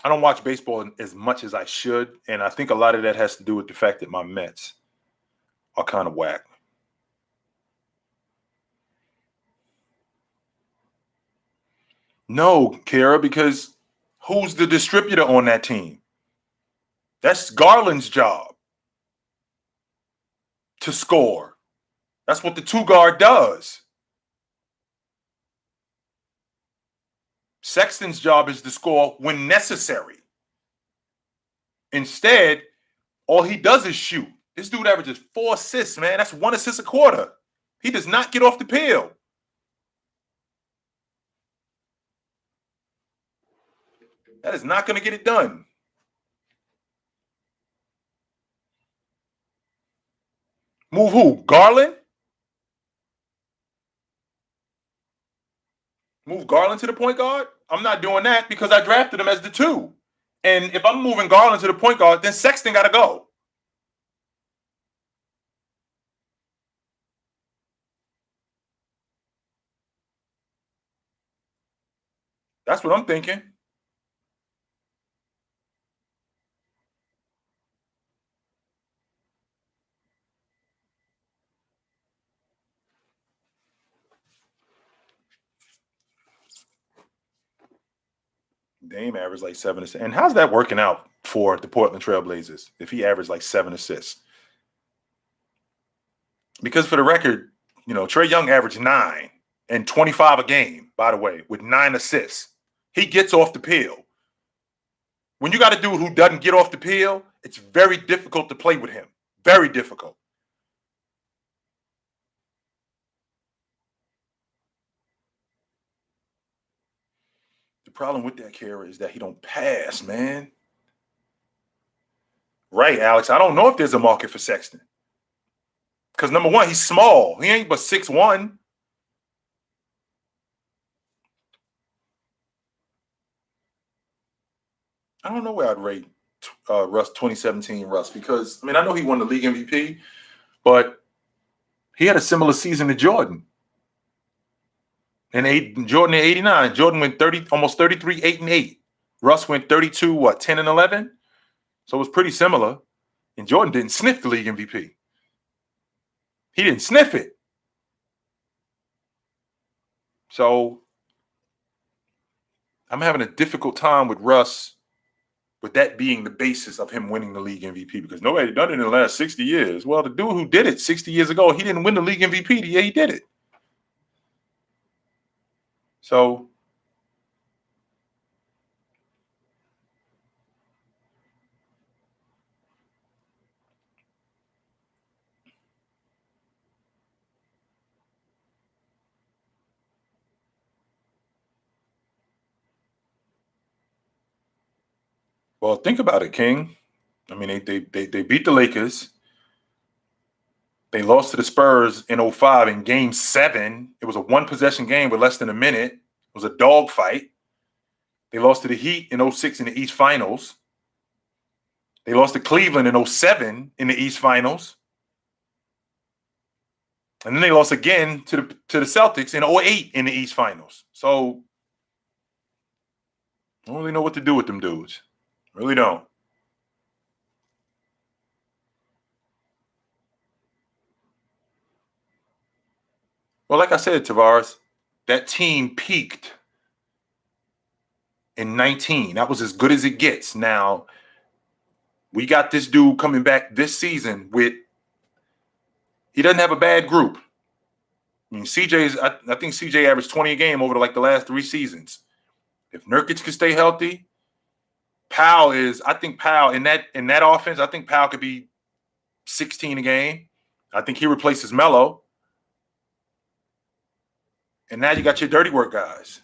I don't watch baseball as much as I should, and I think a lot of that has to do with the fact that my Mets are kind of whack. No, Kara, because who's the distributor on that team? That's Garland's job to score. That's what the two guard does. Sexton's job is to score when necessary. Instead, all he does is shoot. This dude averages 4 assists, man. That's 1 assist a quarter. He does not get off the peel. That is not going to get it done. Move who? Garland? Move Garland to the point guard? I'm not doing that because I drafted him as the 2. And if I'm moving Garland to the point guard, then Sexton got to go. That's what I'm thinking. Dame averaged like 7 assists. And how's that working out for the Portland Trailblazers if he averaged like 7 assists? Because for the record, Trae Young averaged 9 and 25 a game, by the way, with 9 assists. He gets off the peel. When you got a dude who doesn't get off the peel, it's very difficult to play with him. Very difficult. The problem with that, Kara, is that he don't pass, man. Right, Alex. I don't know if there's a market for Sexton. Because number one, he's small. He ain't but 6'1". I don't know where I'd rate Russ 2017 Russ, because I know he won the league MVP, but he had a similar season to Jordan. Jordan in 89. Jordan went almost 33, 8-8. Russ went 32, 10 and 11. So it was pretty similar. And Jordan didn't sniff the league MVP. He didn't sniff it. So I'm having a difficult time with Russ, with that being the basis of him winning the league MVP, because nobody done it in the last 60 years. Well, the dude who did it 60 years ago, he didn't win the league MVP the year he did it. So well, think about it, King. They beat the Lakers. They lost to the Spurs in 05 in Game 7. It was a one-possession game with less than a minute. It was a dogfight. They lost to the Heat in 06 in the East Finals. They lost to Cleveland in 07 in the East Finals. And then they lost again to the Celtics in 08 in the East Finals. So I don't really know what to do with them dudes. Really don't. Well, like I said, Tavares, that team peaked in 19. That was as good as it gets. Now, we got this dude coming back this season he doesn't have a bad group. I think CJ averaged 20 a game over the last 3 seasons. If Nurkic could stay healthy, I think Powell in that offense, I think Powell could be 16 a game. I think he replaces Melo. And now you got your dirty work guys.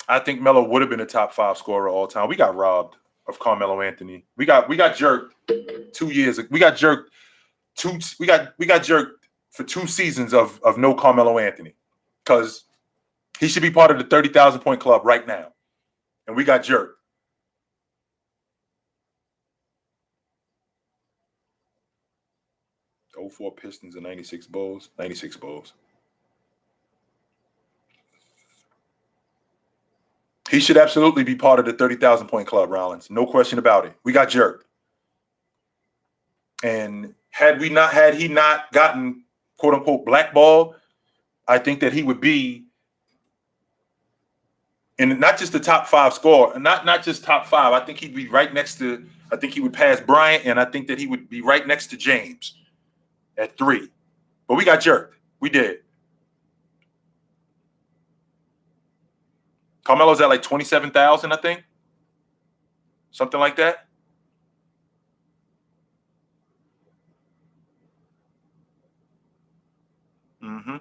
I think Melo would have been a top 5 scorer all time. We got robbed of Carmelo Anthony. We got jerked 2 years. We got jerked for 2 seasons of no Carmelo Anthony, because he should be part of the 30,000 point club right now. And we got jerked. '04 Pistons and 96 Bulls. 96 Bulls. He should absolutely be part of the 30,000 point club, Rollins. No question about it. We got jerked. And had he not gotten, quote unquote, blackballed, I think that he would be in not just the top 5 scorer, not just top 5. I think he'd be right next to, I think he would pass Bryant, and I think that he would be right next to James at 3. But we got jerked. We did. Carmelo's at like 27,000, I think. Something like that. Mm-hmm.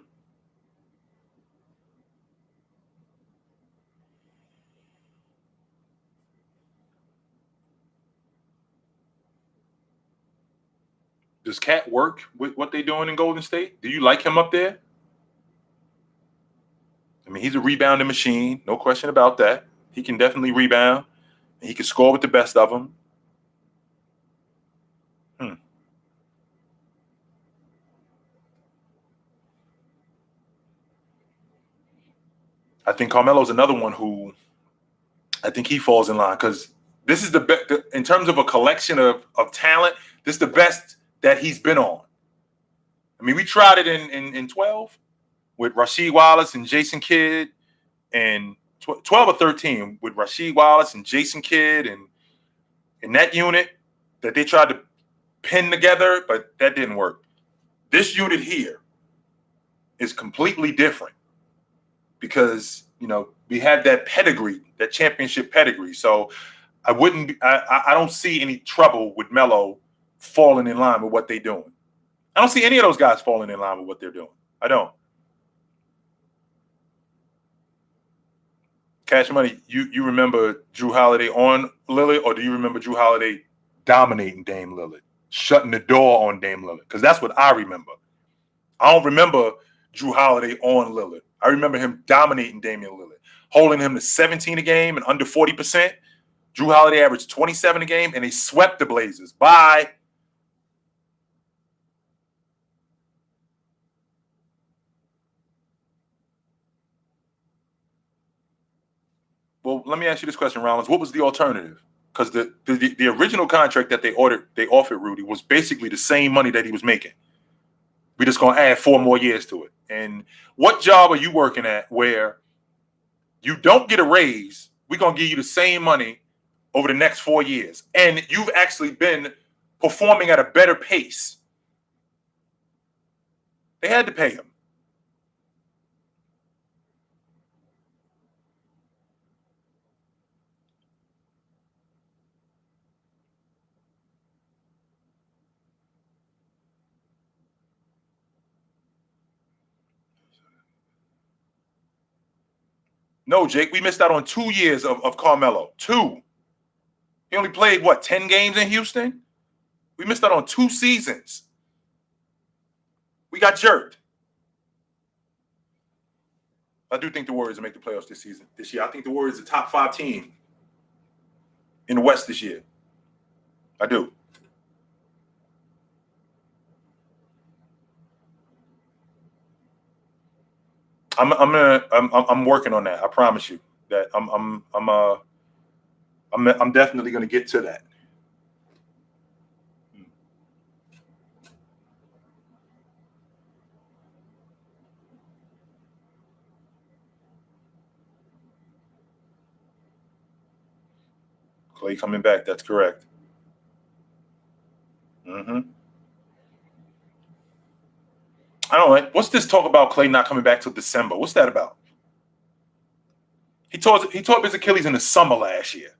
Does Cat work with what they're doing in Golden State? Do you like him up there? He's a rebounding machine. No question about that. He can definitely rebound. He can score with the best of them. I think Carmelo's another one who I think he falls in line, because this is the best in terms of a collection of talent. This is the best that he's been on. We tried it in 12. with Rasheed Wallace and Jason Kidd, and 12 or 13 with Rasheed Wallace and Jason Kidd, and in that unit that they tried to pin together, but that didn't work. This unit here is completely different because, we had that pedigree, that championship pedigree. So I don't see any trouble with Melo falling in line with what they're doing. I don't see any of those guys falling in line with what they're doing. I don't. Cash Money, you remember Drew Holiday on Lillard, or do you remember Drew Holiday dominating Dame Lillard, shutting the door on Dame Lillard? Because that's what I remember. I don't remember Drew Holiday on Lillard. I remember him dominating Damian Lillard, holding him to 17 a game and under 40%. Drew Holiday averaged 27 a game, and they swept the Blazers. Bye. Well, let me ask you this question, Rollins. What was the alternative? Because the original contract that they offered Rudy was basically the same money that he was making. We're just going to add 4 more years to it. And what job are you working at where you don't get a raise? We're going to give you the same money over the next 4 years. And you've actually been performing at a better pace. They had to pay him. No, Jake, we missed out on 2 years of Carmelo. 2. He only played, 10 games in Houston? We missed out on 2 seasons. We got jerked. I do think the Warriors will make the playoffs this year. I think the Warriors are a top 5 team in the West this year. I do. I'm working on that. I promise you that I'm definitely going to get to that. Clay coming back. That's correct. Mm-hmm. I don't know. What's this talk about Clay not coming back till December? What's that about? He tore his Achilles in the summer last year.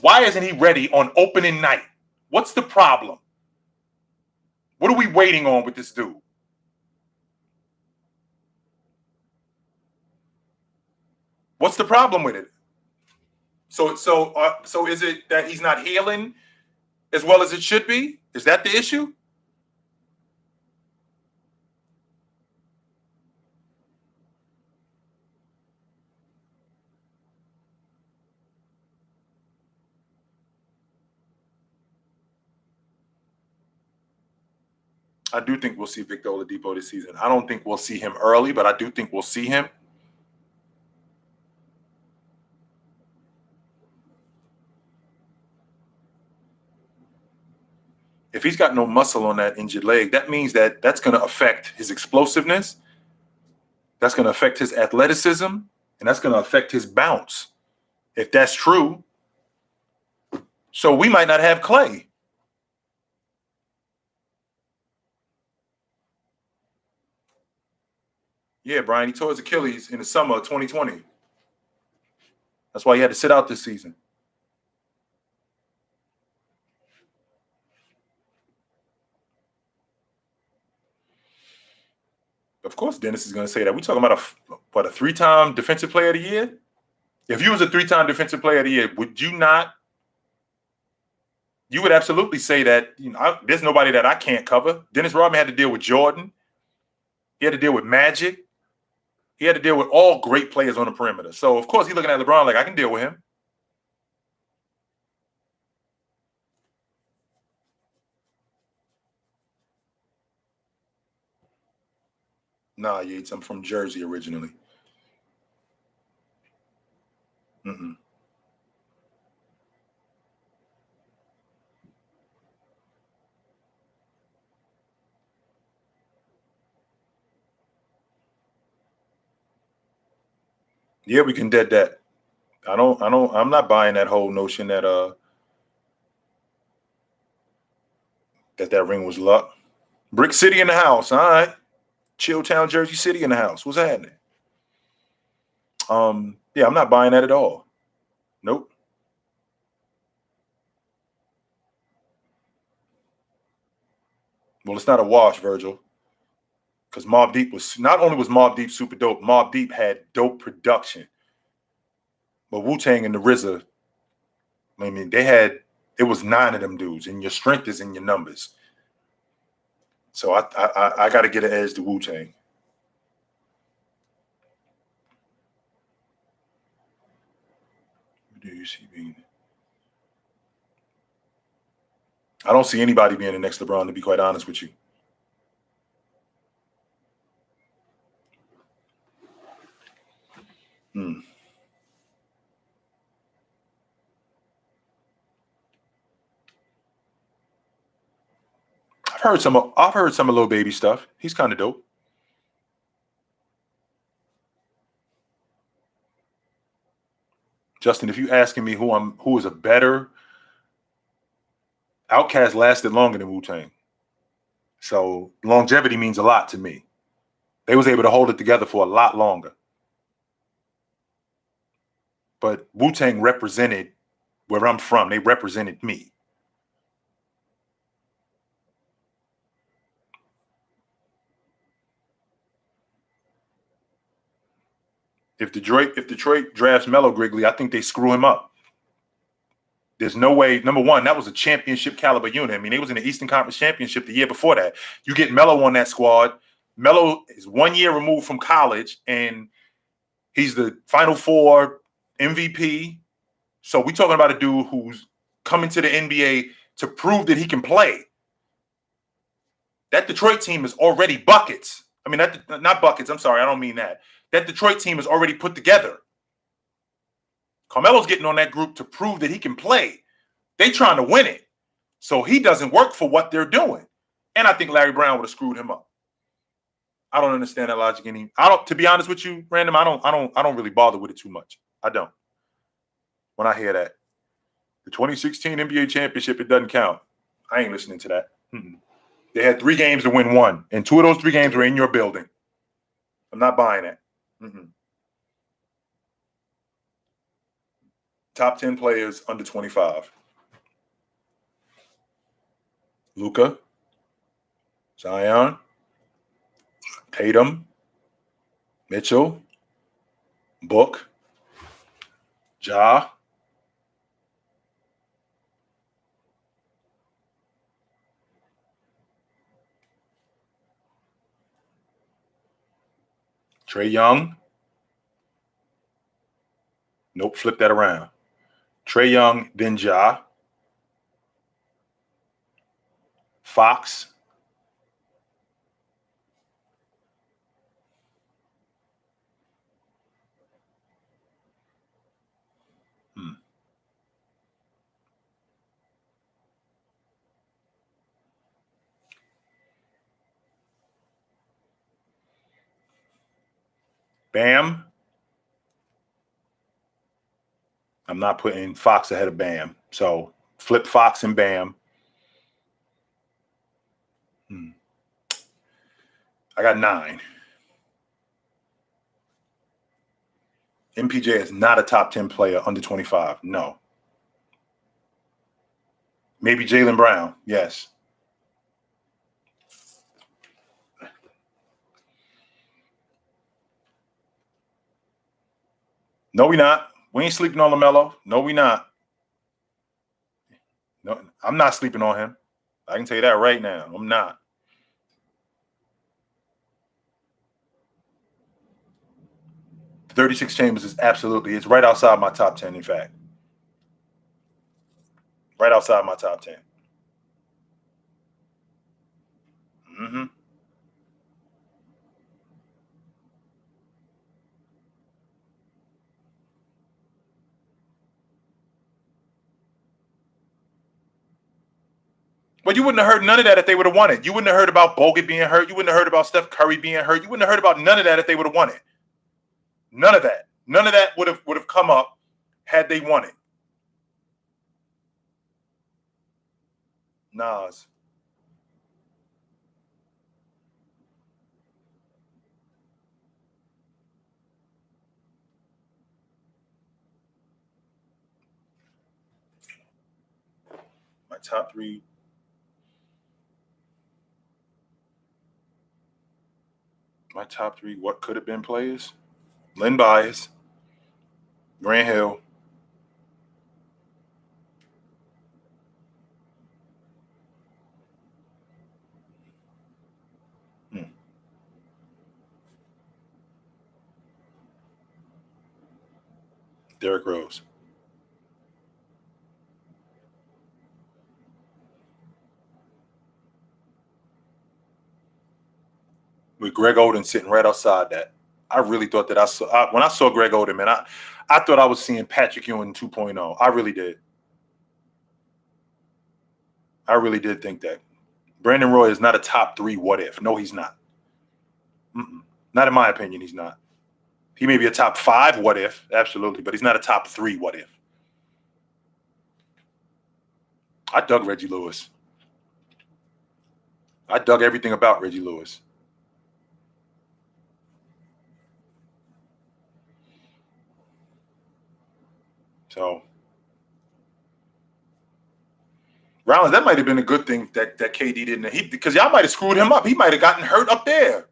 Why isn't he ready on opening night? What's the problem? What are we waiting on with this dude? What's the problem with it? So is it that he's not healing as well as it should be? Is that the issue? I do think we'll see Victor Oladipo this season. I don't think we'll see him early, but I do think we'll see him. If he's got no muscle on that injured leg, that means that's going to affect his explosiveness. That's going to affect his athleticism, and that's going to affect his bounce. If that's true, so we might not have Clay. Yeah, Brian, he tore his Achilles in the summer of 2020. That's why he had to sit out this season. Of course, Dennis is going to say that. We're talking about a 3-time defensive player of the year? If you was a 3-time defensive player of the year, would you not? You would absolutely say that, there's nobody that I can't cover. Dennis Rodman had to deal with Jordan. He had to deal with Magic. He had to deal with all great players on the perimeter. So, of course, he's looking at LeBron like, I can deal with him. Nah, Yates, I'm from Jersey originally. Mm-mm. Yeah, we can dead that. I'm not buying that whole notion that that ring was luck. Brick City in the house. All right. Chilltown, Jersey City in the house. What's happening? Yeah, I'm not buying that at all. Nope. Well, it's not a wash, Virgil. Because Mobb Deep was not only was Mobb Deep super dope, Mobb Deep had dope production. But Wu-Tang and the RZA, I mean, it was 9 of them dudes, and your strength is in your numbers. So I got to get an edge to Wu-Tang. Do you see being? I don't see anybody being the next LeBron, to be quite honest with you. Hmm. I've heard some of Lil Baby stuff. He's kind of dope. Justin, if you asking me who is a better, Outkast lasted longer than Wu-Tang. So longevity means a lot to me. They was able to hold it together for a lot longer. But Wu-Tang represented where I'm from. They represented me. If Detroit drafts Mello Grigley, I think they screw him up. There's no way. Number one, that was a championship caliber unit. I mean, they was in the Eastern Conference Championship the year before that. You get Mello on that squad. Mello is 1 year removed from college, and he's the Final Four MVP. So we talking about a dude who's coming to the NBA to prove that he can play. That Detroit team is already buckets. I mean, not buckets. I'm sorry, I don't mean that. That Detroit team is already put together. Carmelo's getting on that group to prove that he can play. They trying to win it. So he doesn't work for what they're doing. And I think Larry Brown would have screwed him up. I don't understand that logic to be honest with you, Random, I don't really bother with it too much. I don't. When I hear that. The 2016 NBA championship, it doesn't count. I ain't listening to that. Mm-mm. They had 3 games to win 1, and 2 of those 3 games were in your building. I'm not buying that. Mm-mm. Top 10 players under 25. Luka, Zion, Tatum, Mitchell, Book, Ja, Trae Young. Nope, flip that around. Trae Young, then Ja, Fox, Bam. I'm not putting Fox ahead of Bam. So flip Fox and Bam. I got 9. MPJ is not a top 10 player under 25. No. Maybe Jaylen Brown. Yes. No, we not. We ain't sleeping on LaMelo. No, we not. No, I'm not sleeping on him. I can tell you that right now. I'm not. The 36 Chambers is absolutely, it's right outside my top 10, in fact. Right outside my top 10. Mm-hmm. But you wouldn't have heard none of that if they would have won it. You wouldn't have heard about Bogut being hurt. You wouldn't have heard about Steph Curry being hurt. You wouldn't have heard about none of that if they would have won it. None of that. None of that would have come up had they won it. Nas. My top three. My top three. What could have been players? Len Bias, Grant Hill, Derrick Rose. With Greg Oden sitting right outside that. I really thought that when I saw Greg Oden, man, I thought I was seeing Patrick Ewing 2.0. I really did. I really did think that. Brandon Roy is not a top 3 what if. No, he's not. Not in my opinion, he's not. He may be a top 5 what if, absolutely, but he's not a top 3 what if. I dug Reggie Lewis. I dug everything about Reggie Lewis. So, Rollins, that might have been a good thing that KD didn't. Because y'all might have screwed him up. He might have gotten hurt up there.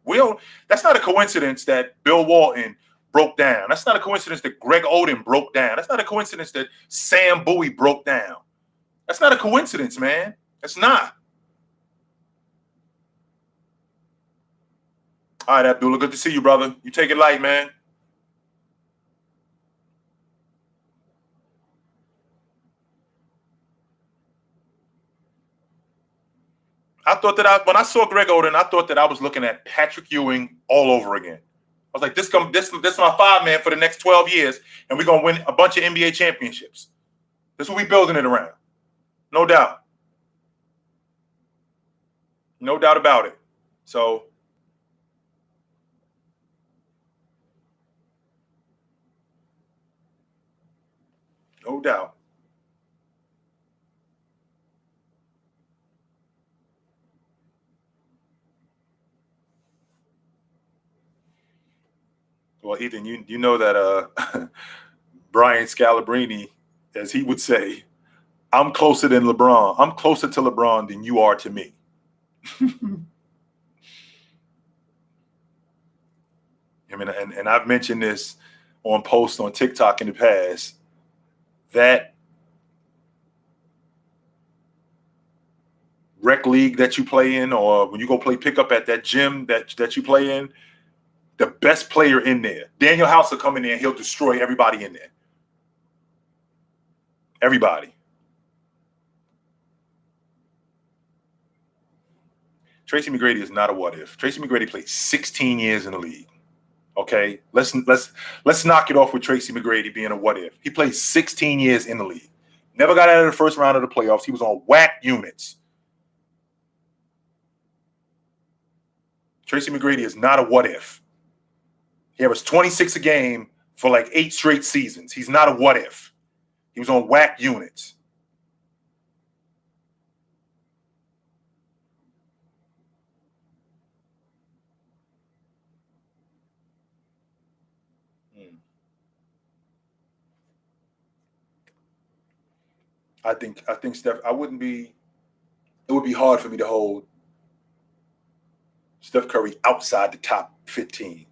That's not a coincidence that Bill Walton broke down. That's not a coincidence that Greg Oden broke down. That's not a coincidence that Sam Bowie broke down. That's not a coincidence, man. That's not. All right, Abdullah, good to see you, brother. You take it light, man. I thought that when I saw Greg Oden, I thought that I was looking at Patrick Ewing all over again. I was like, this is my 5-man for the next 12 years, and we're gonna win a bunch of NBA championships. This is what we building it around. No doubt. No doubt about it. So no doubt. Well, Ethan, you know that Brian Scalabrine, as he would say, I'm closer than LeBron. I'm closer to LeBron than you are to me. I mean, and I've mentioned this on posts on TikTok in the past, that rec league that you play in, or when you go play pickup at that gym that you play in, the best player in there, Daniel House, will come in there and he'll destroy everybody in there. Everybody. Tracy McGrady is not a what if. Tracy McGrady played 16 years in the league. Okay, let's knock it off with Tracy McGrady being a what if. He played 16 years in the league. Never got out of the first round of the playoffs. He was on whack units. Tracy McGrady is not a what if. He averaged 26 a game for like 8 straight seasons. He's not a what if. He was on whack units. I think Steph. It would be hard for me to hold Steph Curry outside the top 15.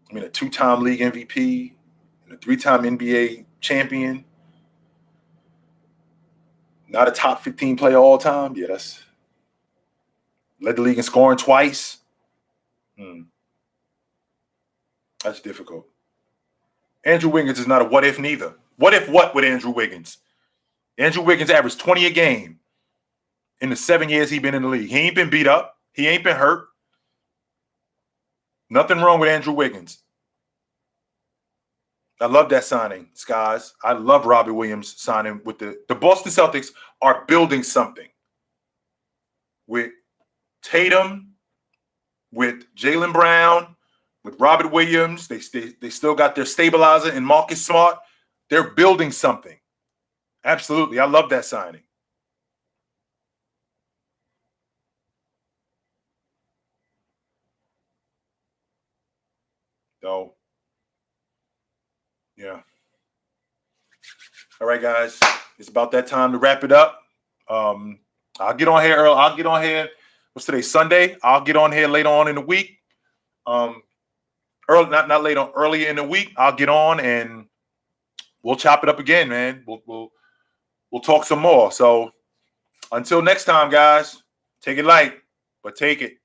I mean, a 2-time league MVP and a 3-time NBA champion, not a top 15 player all time. Yeah, that's led the league in scoring twice. That's difficult. Andrew Wiggins is not a what if neither. What if what with Andrew Wiggins? Andrew Wiggins averaged 20 a game in the 7 years he's been in the league. He ain't been beat up. He ain't been hurt. Nothing wrong with Andrew Wiggins. I love that signing, Skies. I love Robbie Williams signing with the Boston Celtics are building something with Tatum, with Jaylen Brown, with Robert Williams. They still got their stabilizer and Marcus Smart. They're building something. Absolutely. I love that signing. So, yeah. All right, guys. It's about that time to wrap it up. I'll get on here, Earl. I'll get on here. What's today? Sunday. I'll get on here later on in the week. Not later on, earlier in the week. I'll get on and we'll chop it up again, man. We'll talk some more. So until next time, guys, take it light, but take it.